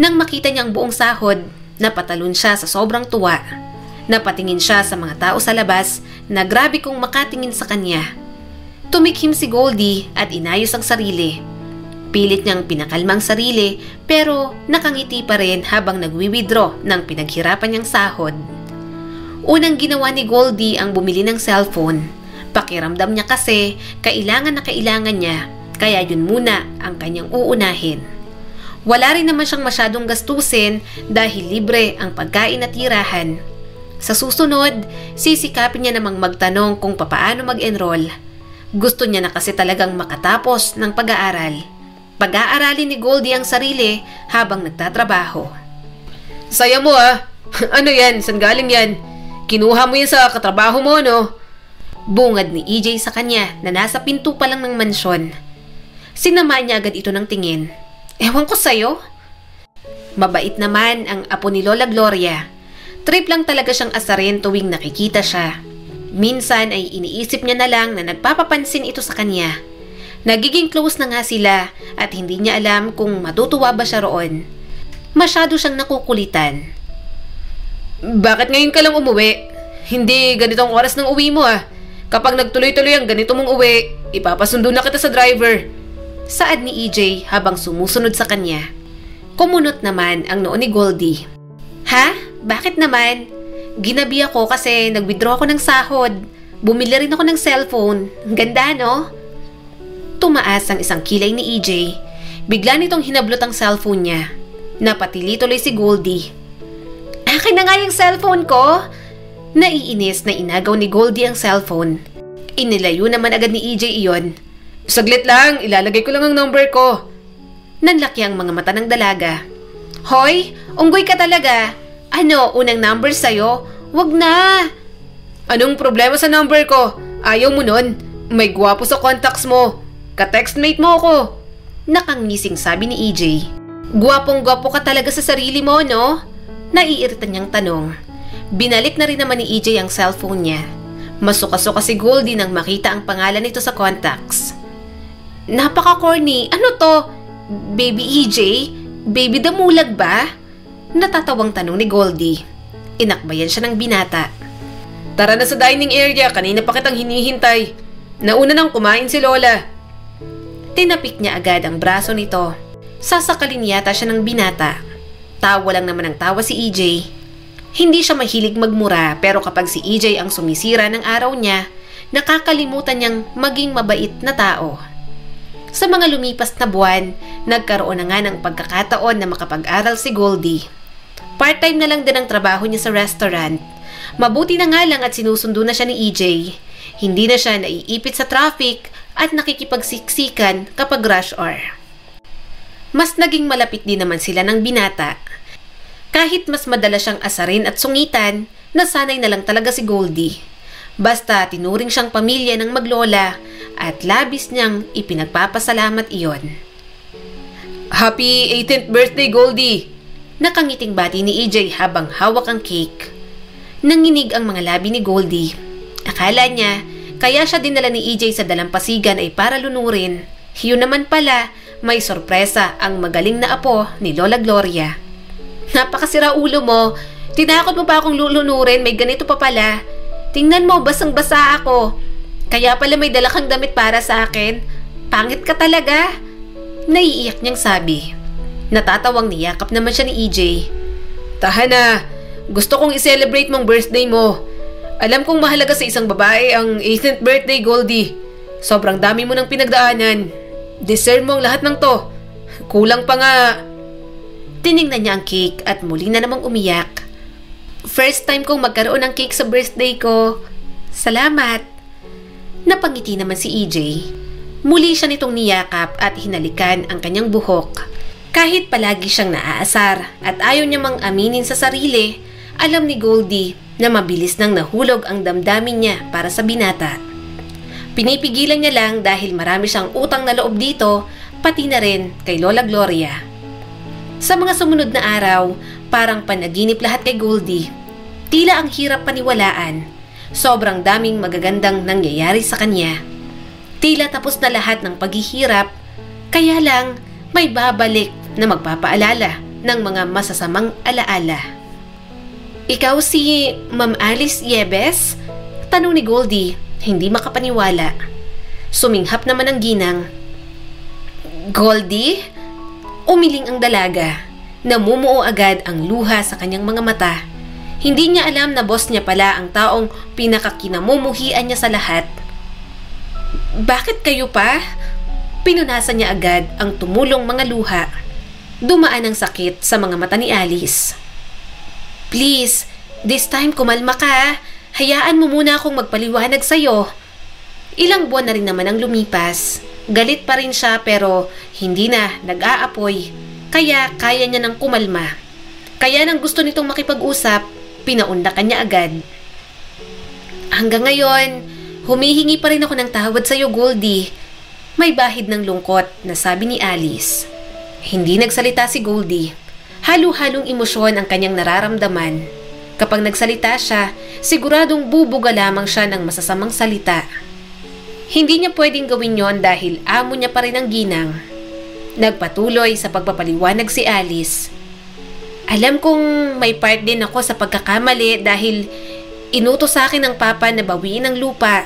Nang makita niya ang buong sahod, napatalon siya sa sobrang tuwa. Napatingin siya sa mga tao sa labas na grabe kong makatingin sa kanya. Tumikhim si Goldie at inayos ang sarili. Pilit niyang pinakalmang sarili pero nakangiti pa rin habang nagwi-withdraw ng pinaghirapan niyang sahod. Unang ginawa ni Goldie ang bumili ng cellphone. Pakiramdam niya kasi kailangan na kailangan niya kaya yun muna ang kanyang uunahin. Wala rin naman siyang masyadong gastusin dahil libre ang pagkain at tirahan. Sa susunod, sisikapin niya namang magtanong kung papaano mag-enroll. Gusto niya na kasi talagang makatapos ng pag-aaral. Pag-aaralin ni Goldie ang sarili habang nagtatrabaho. Saya mo ah! Ano yan? San galing yan? Kinuha mo yan sa katrabaho mo, no? Bungad ni EJ sa kanya na nasa pinto pa lang ng mansyon. Sinamaan niya agad ito ng tingin. Ewan ko sa'yo. Mabait naman ang apo ni Lola Gloria. Trip lang talaga siyang asarin tuwing nakikita siya. Minsan ay iniisip niya na lang na nagpapapansin ito sa kanya. Nagiging close na nga sila at hindi niya alam kung matutuwa ba siya roon. Masyado siyang nakukulitan. Bakit ngayon ka lang umuwi? Hindi ganitong oras ng uwi mo ah. Kapag nagtuloy-tuloy ang ganito mong uwi, ipapasundo na kita sa driver. Saad ni EJ habang sumusunod sa kanya. Kumunot naman ang noo ni Goldie. Ha? Bakit naman? Ginabi ako kasi nag-withdraw ako ng sahod. Bumili rin ako ng cellphone. Ganda, no? Tumaas ang isang kilay ni EJ. Bigla nitong hinablot ang cellphone niya. Napatili tuloy si Goldie. Akin na nga yung cellphone ko! Naiinis na inagaw ni Goldie ang cellphone. Inilayo naman agad ni EJ iyon. Saglit lang, ilalagay ko lang ang number ko. Nanlaki ang mga mata ng dalaga. Hoy, unggoy ka talaga. Ano, unang number sa'yo? Wag na. Anong problema sa number ko? Ayaw mo nun? May gwapo sa contacts mo. Ka-textmate mo ako. Nakangising sabi ni EJ. Gwapong-gwapo ka talaga sa sarili mo, no? Naiirita niyang tanong. Binalik na rin naman ni EJ ang cellphone niya. Masuka-suka si Goldie nang makita ang pangalan nito sa contacts. Napaka-corny. Ano to? Baby EJ? Baby damulag ba? Natatawang tanong ni Goldie. Inakbayan siya ng binata. Tara na sa dining area, kanina pa kitang hinihintay. Nauna nang kumain si Lola. Tinapik niya agad ang braso nito. Sasakalin yata siya ng binata. Tawa lang naman ang tawa si EJ. Hindi siya mahilig magmura pero kapag si EJ ang sumisira ng araw niya, nakakalimutan niyang maging mabait na tao. Sa mga lumipas na buwan, nagkaroon na nga ng pagkakataon na makapag-aral si Goldie. Part-time na lang din ang trabaho niya sa restaurant. Mabuti na nga lang at sinusundo na siya ni EJ. Hindi na siya naiipit sa traffic at nakikipagsiksikan kapag rush hour. Mas naging malapit din naman sila ng binata. Kahit mas madalas siyang asarin at sungitan, nasanay na lang talaga si Goldie. Basta tinuring siyang pamilya ng maglola at labis niyang ipinagpapasalamat iyon. Happy 18th birthday, Goldie! Nakangiting bati ni EJ habang hawak ang cake. Nanginig ang mga labi ni Goldie. Akala niya, kaya siya dinala ni EJ sa dalampasigan ay para lunurin. Yun naman pala, may sorpresa ang magaling na apo ni Lola Gloria. Napakasira ulo mo. Tinakot mo pa akong lulunurin, may ganito pa pala. Tingnan mo, basang-basa ako. Kaya pala may dala kang damit para sa akin. Pangit ka talaga. Naiiyak niyang sabi. Natatawang niyakap naman siya ni EJ. Tahan na. Gusto kong i-celebrate mong birthday mo. Alam kong mahalaga sa isang babae ang 18th birthday, Goldie. Sobrang dami mo ng pinagdaanan. Deserve mo ang lahat ng to. Kulang pa nga. Tiningnan niya ang cake at muli na namang umiyak. First time kong magkaroon ng cake sa birthday ko. Salamat. Napangiti naman si EJ. Muli siya nitong niyakap at hinalikan ang kanyang buhok. Kahit palagi siyang naaasar at ayaw niya mang aminin sa sarili, alam ni Goldie na mabilis nang nahulog ang damdamin niya para sa binata. Pinipigilan niya lang dahil marami siyang utang na loob dito, pati na rin kay Lola Gloria. Sa mga sumunod na araw, parang panaginip lahat kay Goldie. Tila ang hirap paniwalaan. Sobrang daming magagandang nangyayari sa kanya. Tila tapos na lahat ng paghihirap, kaya lang may babalik na magpapaalala ng mga masasamang alaala. Ikaw si Ma'am Alice Yebes? Tanong ni Goldie, hindi makapaniwala. Suminghap naman ang ginang. Goldie? Umiling ang dalaga. Namumuo agad ang luha sa kanyang mga mata. Hindi niya alam na boss niya pala ang taong pinakakinamumuhian niya sa lahat. Bakit kayo pa? Pinunasan niya agad ang tumulong mga luha. Dumaan ang sakit sa mga mata ni Alice. Please, this time kumalma ka. Hayaan mo muna akong magpaliwanag sa'yo. Ilang buwan na rin naman ang lumipas. Galit pa rin siya pero hindi na nag-aapoy. Kaya kaya niya nang kumalma. Kaya nang gusto nitong makipag-usap, pinaunlakan niya agad. Hanggang ngayon, humihingi pa rin ako ng tawad sa'yo, Goldie. May bahid ng lungkot na sabi ni Alice. Hindi nagsalita si Goldie. Halo-halong emosyon ang kanyang nararamdaman. Kapag nagsalita siya, siguradong bubuga lamang siya ng masasamang salita. Hindi niya pwedeng gawin yon dahil amo niya pa rin ang ginang. Nagpatuloy sa pagpapaliwanag si Alice. Alam kong may part din ako sa pagkakamali dahil inutos sa akin ng papa na bawiin ang lupa.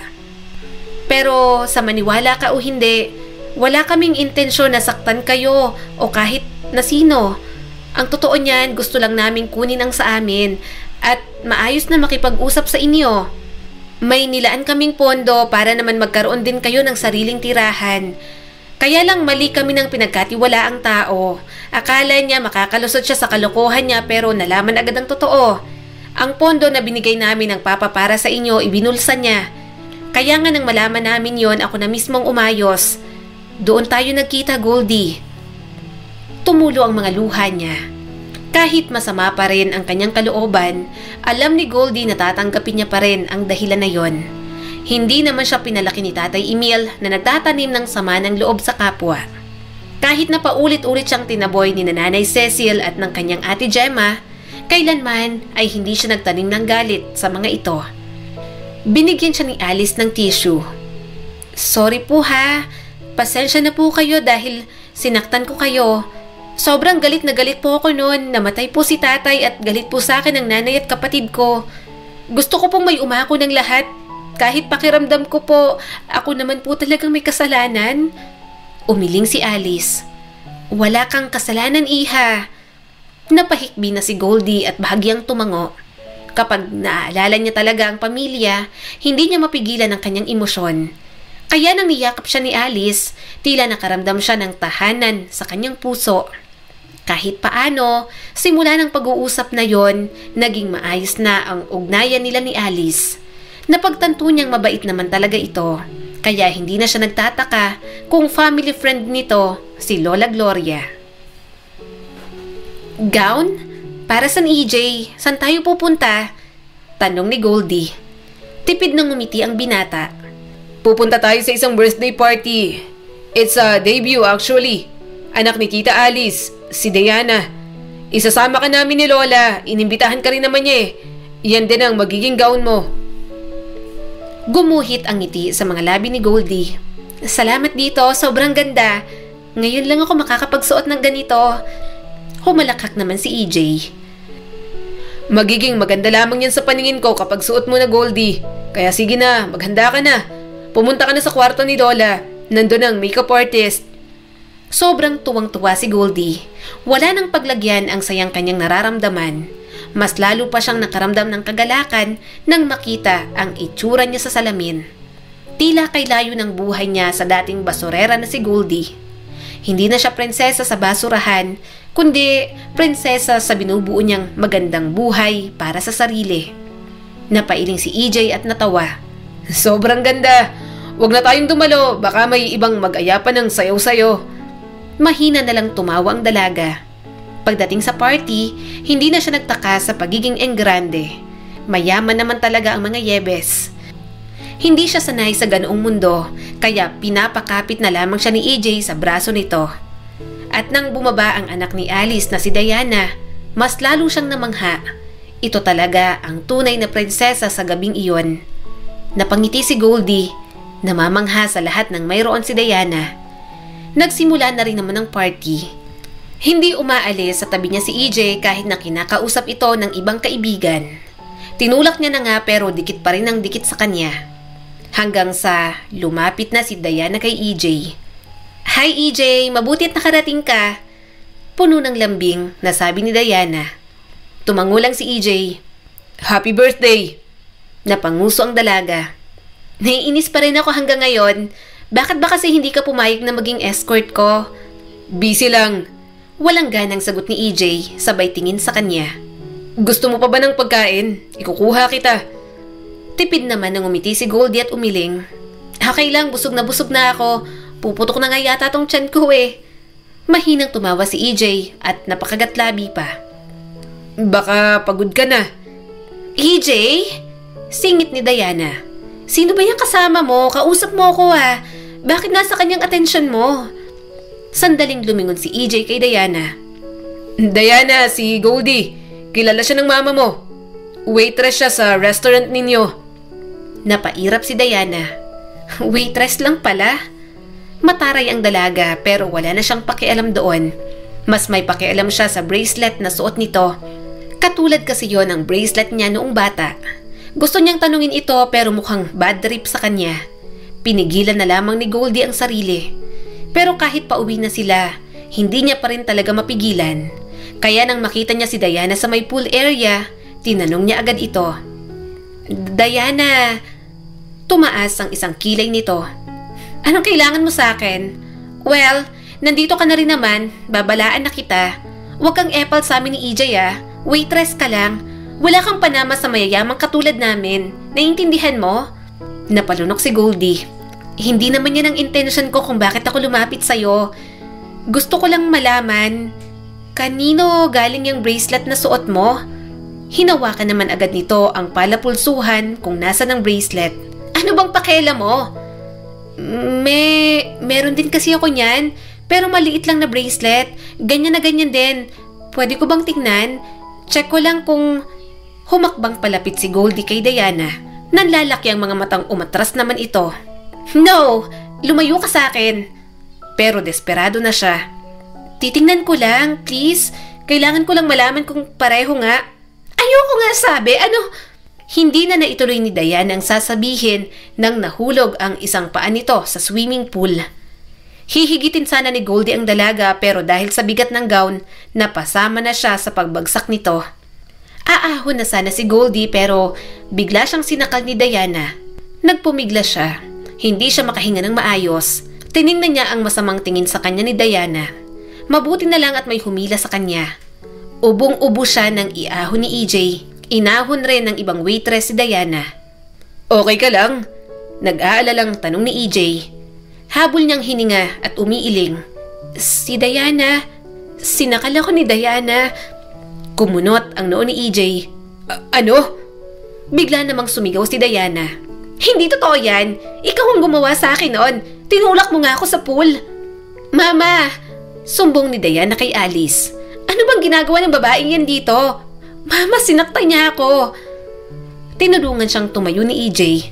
Pero sa maniwala ka o hindi, wala kaming intensyon na saktan kayo o kahit na sino. Ang totoo niyan, gusto lang naming kunin ang sa amin at maayos na makipag-usap sa inyo. May nilaan kaming pondo para naman magkaroon din kayo ng sariling tirahan. Kaya lang mali kami ng pinagkatiwalaang tao. Akala niya makakalusot siya sa kalokohan niya pero nalaman agad ang totoo. Ang pondo na binigay namin ng papa para sa inyo, ibinulsa niya. Kaya nga nang malaman namin yon, ako na mismong umayos. Doon tayo nagkita, Goldie. Tumulo ang mga luha niya. Kahit masama pa rin ang kanyang kalooban, alam ni Goldie na tatanggapin niya pa rin ang dahilan na yon. Hindi naman siya pinalaki ni Tatay Emil na nagtatanim ng sama ng loob sa kapwa. Kahit na paulit-ulit siyang tinaboy ni Nanay Cecil at ng kanyang ate Gemma, kailanman ay hindi siya nagtanim ng galit sa mga ito. Binigyan siya ni Alice ng tissue. Sorry po ha, pasensya na po kayo dahil sinaktan ko kayo. Sobrang galit na galit po ako noon, namatay po si tatay at galit po sa akin ang nanay at kapatid ko. Gusto ko pong may umako ng lahat. Kahit pakiramdam ko po, ako naman po talagang may kasalanan. Umiling si Alice. Wala kang kasalanan, iha. Napahikbi na si Goldie at bahagyang tumango. Kapag naaalala niya talaga ang pamilya, hindi niya mapigilan ang kanyang emosyon. Kaya nang niyakap siya ni Alice, tila nakaramdam siya ng tahanan sa kanyang puso. Kahit paano, simula ng pag-uusap na yon, naging maayos na ang ugnayan nila ni Alice. Napagtanto niyang mabait naman talaga ito, kaya hindi na siya nagtataka kung family friend nito si Lola Gloria. Gown? Para saan, EJ? Saan tayo pupunta? Tanong ni Goldie. Tipid nang ngumiti ang binata. Pupunta tayo sa isang birthday party. It's a debut actually. Anak ni Tita Alice, si Diana. Isasama ka namin ni Lola. Inimbitahan ka rin naman niya eh. Yan din ang magiging gown mo. Gumuhit ang ngiti sa mga labi ni Goldie. Salamat dito, sobrang ganda. Ngayon lang ako makakapagsuot ng ganito. Humalakak naman si EJ. Magiging maganda lamang yan sa paningin ko kapag suot mo na, Goldie. Kaya sige na, maghanda ka na. Pumunta ka na sa kwarto ni Lola. Nandun ang makeup artist. Sobrang tuwang-tuwa si Goldie. Wala nang paglagyan ang sayang kanyang nararamdaman. Mas lalo pa siyang nakaramdam ng kagalakan nang makita ang itsura niya sa salamin. Tila kay layo ng buhay niya sa dating basurera na si Goldie. Hindi na siya prinsesa sa basurahan, kundi prinsesa sa binubuo niyang magandang buhay para sa sarili. Napailing si EJ at natawa. Sobrang ganda! Huwag na tayong dumalo, baka may ibang mag-aya pa ng sayaw-sayo. Mahina na lang tumawa ang dalaga. Pagdating sa party, hindi na siya nagtaka sa pagiging enggrande. Mayaman naman talaga ang mga yebes. Hindi siya sanay sa ganoong mundo, kaya pinapakapit na lamang siya ni EJ sa braso nito. At nang bumaba ang anak ni Alice na si Diana, mas lalo siyang namangha. Ito talaga ang tunay na prinsesa sa gabing iyon. Napangiti si Goldie, namamangha sa lahat ng mayroon si Diana. Nagsimula na rin naman ang party. Hindi umaalis sa tabi niya si EJ kahit na kinakausap ito ng ibang kaibigan. Tinulak niya na nga pero dikit pa rin ang dikit sa kanya. Hanggang sa lumapit na si Diana kay EJ. Hi EJ, mabuti at nakarating ka. Puno ng lambing na sabi ni Diana. Tumango lang si EJ. Happy birthday! Napanguso ang dalaga. Naiinis pa rin ako hanggang ngayon. Bakit ba kasi hindi ka pumayag na maging escort ko? Busy lang. Walang ganang sagot ni EJ, sabay tingin sa kanya. Gusto mo pa ba ng pagkain? Ikukuha kita. Tipid naman nang umiti si Goldie at umiling. Okay lang, busog na ako. Puputok na nga yata tong tiyan ko eh. Mahinang tumawa si EJ at napakagatlabi pa. Baka pagod ka na. EJ? Singit ni Diana. Sino ba yung kasama mo? Kausap mo ako ah. Bakit nasa kanyang atensyon mo? Sandaling lumingon si EJ kay Diana. Diana, si Goldie. Kilala siya ng mama mo. Waitress siya sa restaurant ninyo. Napairap si Diana. Waitress lang pala? Mataray ang dalaga pero wala na siyang pakialam doon. Mas may pakialam siya sa bracelet na suot nito. Katulad kasi yon ang bracelet niya noong bata. Gusto niyang tanungin ito pero mukhang bad trip sa kanya. Pinigilan na lamang ni Goldie ang sarili. Pero kahit pauwi na sila, hindi niya pa rin talaga mapigilan. Kaya nang makita niya si Diana sa may pool area, tinanong niya agad ito. Diana, tumaas ang isang kilay nito. Anong kailangan mo sa akin? Well, nandito ka na rin naman, babalaan na kita. Huwag kang epal sa amin ni EJ ah, waitress ka lang. Wala kang panama sa mayayamang katulad namin. Naiintindihan mo? Napalunok si Goldie. Hindi naman yan ang intention ko kung bakit ako lumapit sa'yo. Gusto ko lang malaman, kanino galing yung bracelet na suot mo? Hinawakan naman agad nito ang palapulsuhan kung nasa ng bracelet. Ano bang pakialam mo? Meron din kasi ako niyan, pero maliit lang na bracelet. Ganyan na ganyan din. Pwede ko bang tingnan? Check ko lang kung... Humakbang palapit si Goldie kay Diana. Nanlalaki ang mga matang umatras naman ito. No! Lumayo ka sa akin! Pero desperado na siya. Titingnan ko lang, please. Kailangan ko lang malaman kung pareho nga. Ayoko nga sabi, ano? Hindi na naituloy ni Diana ang sasabihin nang nahulog ang isang paa nito sa swimming pool. Hihigitin sana ni Goldie ang dalaga pero dahil sa bigat ng gown, napasama na siya sa pagbagsak nito. Aahon na sana si Goldie pero bigla siyang sinakal ni Diana. Nagpumigla siya. Hindi siya makahinga ng maayos. Tiningnan niya ang masamang tingin sa kanya ni Diana. Mabuti na lang at may humila sa kanya. Ubong-ubo siya nang iahon ni EJ. Inahon rin ng ibang waitress si Diana. Okay ka lang? Nag-aalalang tanong ni EJ. Habol niyang hininga at umiiling. Si Diana, Sinakal ako ni Diana. Kumunot ang noo ni EJ. Ano? Bigla namang sumigaw si Diana. Hindi totoo yan. Ikaw ang gumawa sa akin noon. Tinulak mo nga ako sa pool. Mama! Sumbong ni Diana kay Alice. Ano bang ginagawa ng babaeng yan dito? Mama, sinaktan niya ako. Tinulungan siyang tumayo ni EJ.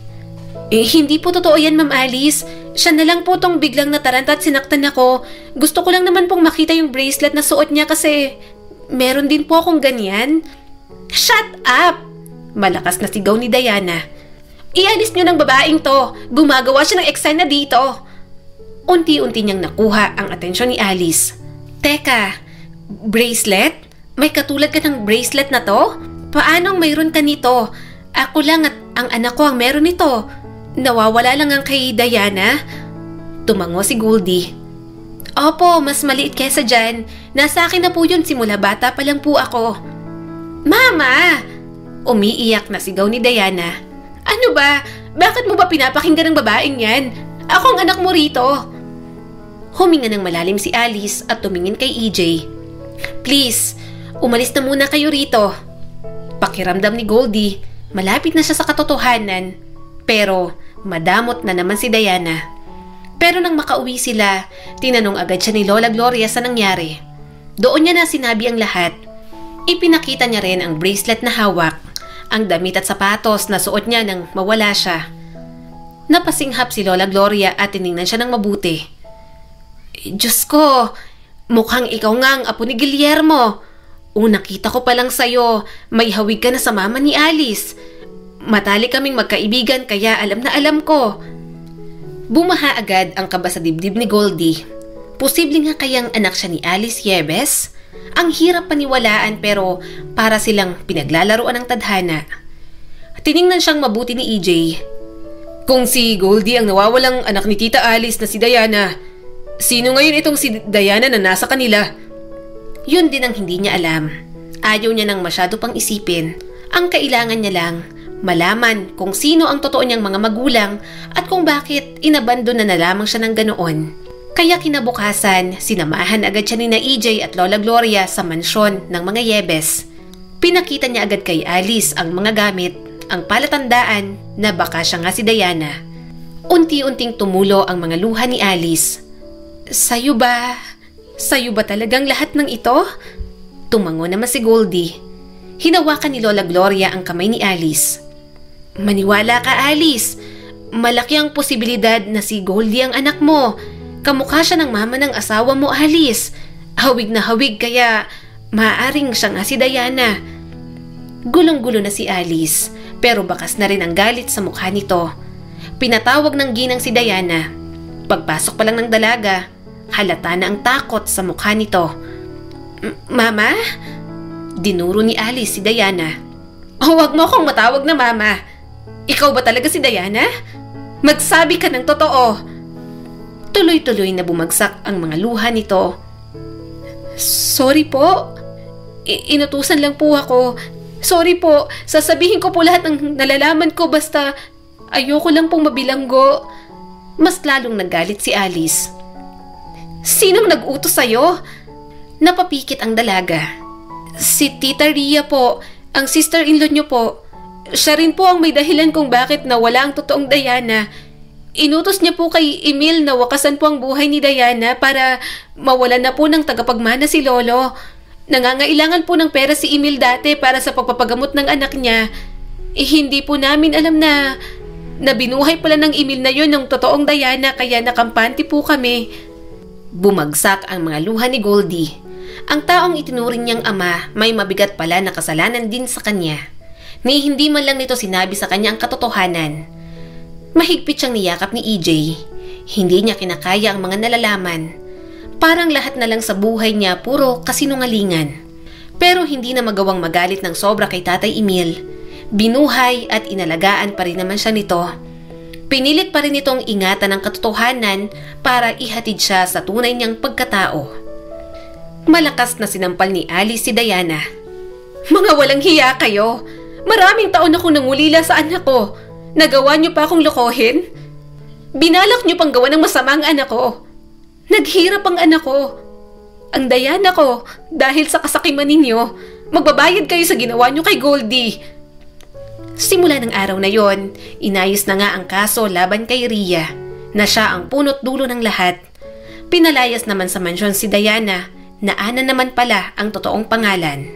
Hindi po totoo yan, Ma'am Alice. Siya na lang po tong biglang nataranta at sinaktan ako. Gusto ko lang naman pong makita yung bracelet na suot niya kasi meron din po akong ganyan. Shut up! Malakas na sigaw ni Diana. Ialis niyo ng babaeng to. Gumagawa siya ng eksena dito. Unti-unti niyang nakuha ang atensyon ni Alice. Teka, bracelet? May katulad ka ng bracelet na to? Paanong mayroon ka nito? Ako lang at ang anak ko ang meron nito. Nawawala lang ang kay Diana. Tumango si Goldie. Opo, mas maliit kesa dyan. Nasa akin na po yun simula bata pa lang po ako. Mama! Umiiyak na sigaw ni Diana. Ano ba? Bakit mo ba pinapakinggan ng babaeng yan? Ako ang anak mo rito. Huminga ng malalim si Alice at tumingin kay EJ. Please, umalis na muna kayo rito. Pakiramdam ni Goldie, malapit na siya sa katotohanan. Pero madamot na naman si Diana. Pero nang makauwi sila, tinanong agad siya ni Lola Gloria sa nangyari. Doon niya na sinabi ang lahat. Ipinakita niya rin ang bracelet na hawak, ang damit at sapatos na suot niya nang mawala siya. Napasinghap si Lola Gloria at tiningnan siya ng mabuti. Diyos ko, mukhang ikaw nga ang apo ni Guillermo. Nakita ko pa lang sa'yo, may hawig ka na sa mama ni Alice. Matalik kaming magkaibigan kaya alam na alam ko. Bumaha agad ang kaba sa dibdib ni Goldie. Posible nga kayang anak siya ni Alice Yebes? Ang hirap paniwalaan pero para silang pinaglalaruan ng tadhana. Tiningnan siyang mabuti ni EJ. Kung si Goldie ang nawawalang anak ni Tita Alice na si Diana, sino ngayon itong si Diana na nasa kanila? Yun din ang hindi niya alam. Ayaw niya nang masyado pang isipin. Ang kailangan niya lang malaman kung sino ang totoo niyang mga magulang at kung bakit inabandon na lamang siya ng ganoon. Kaya kinabukasan, sinamahan agad siya ni na EJ at Lola Gloria sa mansyon ng mga Yebes. Pinakita niya agad kay Alice ang mga gamit, ang palatandaan na baka siya nga si Diana. Unti-unting tumulo ang mga luha ni Alice. Sa'yo ba? Sa'yo ba talagang lahat ng ito? Tumango naman si Goldie. Hinawakan ni Lola Gloria ang kamay ni Alice. Maniwala ka, Alice. Malaki ang posibilidad na si Goldie ang anak mo. Kamukha siya ng mama ng asawa mo, Alice. Hawig na hawig kaya maaaring siya nga si Diana. Gulong-gulo na si Alice pero bakas na rin ang galit sa mukha nito. Pinatawag ng ginang si Diana. Pagpasok pa lang ng dalaga, halata na ang takot sa mukha nito. Mama? Dinuro ni Alice si Diana. Huwag mo akong matawag na mama. Ikaw ba talaga si Diana? Magsabi ka ng totoo. Tuloy-tuloy na bumagsak ang mga luha nito. Sorry po. Inutusan lang po ako. Sorry po. Sasabihin ko po lahat ng nalalaman ko basta ayoko lang pong mabilanggo. Mas lalong nagalit si Alice. Sinong nag-utos sa'yo? Napapikit ang dalaga. Si Tita Ria po, ang sister-in-law niyo po. Siya rin po ang may dahilan kung bakit nawala ang totoong Diana. Inutos niya po kay Emil na wakasan po ang buhay ni Diana para mawalan na po ng tagapagmana si Lolo. Nangangailangan po ng pera si Emil dati para sa pagpapagamot ng anak niya. Hindi po namin alam na binuhay pala ng Emil na yun ng totoong Diana kaya nakampante po kami. Bumagsak ang mga luha ni Goldie. Ang taong itinuring niyang ama may mabigat pala na kasalanan din sa kanya. Ni hindi man lang nito sinabi sa kanya ang katotohanan. Mahigpit siyang niyakap ni EJ. Hindi niya kinakaya ang mga nalalaman. Parang lahat na lang sa buhay niya puro kasinungalingan. Pero hindi na magawang magalit ng sobra kay Tatay Emil. Binuhay at inalagaan pa rin naman siya nito. Pinilit pa rin itong ingatan ang katotohanan para ihatid siya sa tunay niyang pagkatao. Malakas na sinampal ni Alice si Diana. Mga walang hiya kayo! Maraming taon akong nangulila sa anak ko. Nagawa niyo pa akong lokohin? Binalak niyo pang gawa ng masama ang anak ko. Naghirap ang anak ko. ang Diana ko dahil sa kasakiman ninyo. Magbabayad kayo sa ginawa nyo kay Goldie. Simula ng araw na yon, inayos na nga ang kaso laban kay Rhea na siya ang punot dulo ng lahat. Pinalayas naman sa mansyon si Diana na Ana naman pala ang totoong pangalan.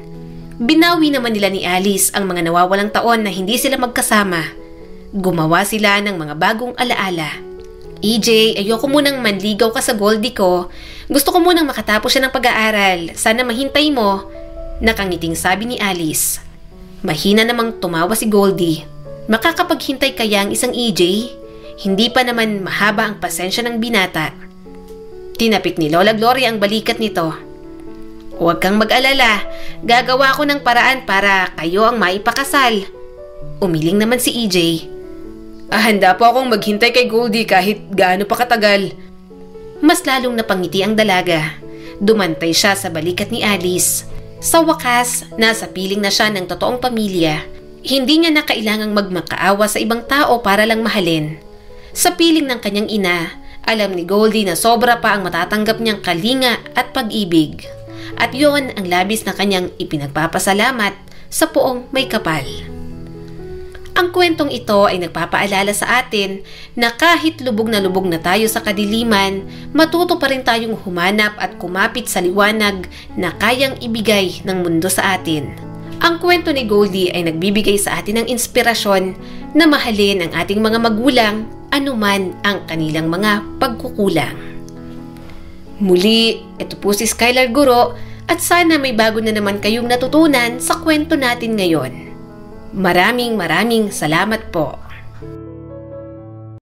Binawi naman nila ni Alice ang mga nawawalang taon na hindi sila magkasama. Gumawa sila ng mga bagong alaala. EJ, ayoko munang manligaw ka sa Goldie ko. Gusto ko munang makatapos siya ng pag-aaral. Sana mahintay mo. Nakangiting sabi ni Alice. Mahina namang tumawa si Goldie. Makakapaghintay kaya ang isang EJ? Hindi pa naman mahaba ang pasensya ng binata. Tinapik ni Lola Gloria ang balikat nito. Huwag kang mag-alala. Gagawa ko ng paraan para kayo ang maipakasal. Umiling naman si EJ. Handa po akong maghintay kay Goldie kahit gaano pa katagal. Mas lalong napangiti ang dalaga. Dumantay siya sa balikat ni Alice. Sa wakas, nasa piling na siya ng totoong pamilya. Hindi niya na kailangang magmakaawa sa ibang tao para lang mahalin. Sa piling ng kanyang ina, alam ni Goldie na sobra pa ang matatanggap niyang kalinga at pag-ibig. At yon ang labis na kanyang ipinagpapasalamat sa poong may kapal. Ang kwentong ito ay nagpapaalala sa atin na kahit lubog na tayo sa kadiliman, matuto pa rin tayong humanap at kumapit sa liwanag na kayang ibigay ng mundo sa atin. Ang kwento ni Goldie ay nagbibigay sa atin ng inspirasyon na mahalin ang ating mga magulang anuman ang kanilang mga pagkukulang. Muli, ito po si Skylar Guro at sana may bago na naman kayong natutunan sa kwento natin ngayon. Maraming salamat po.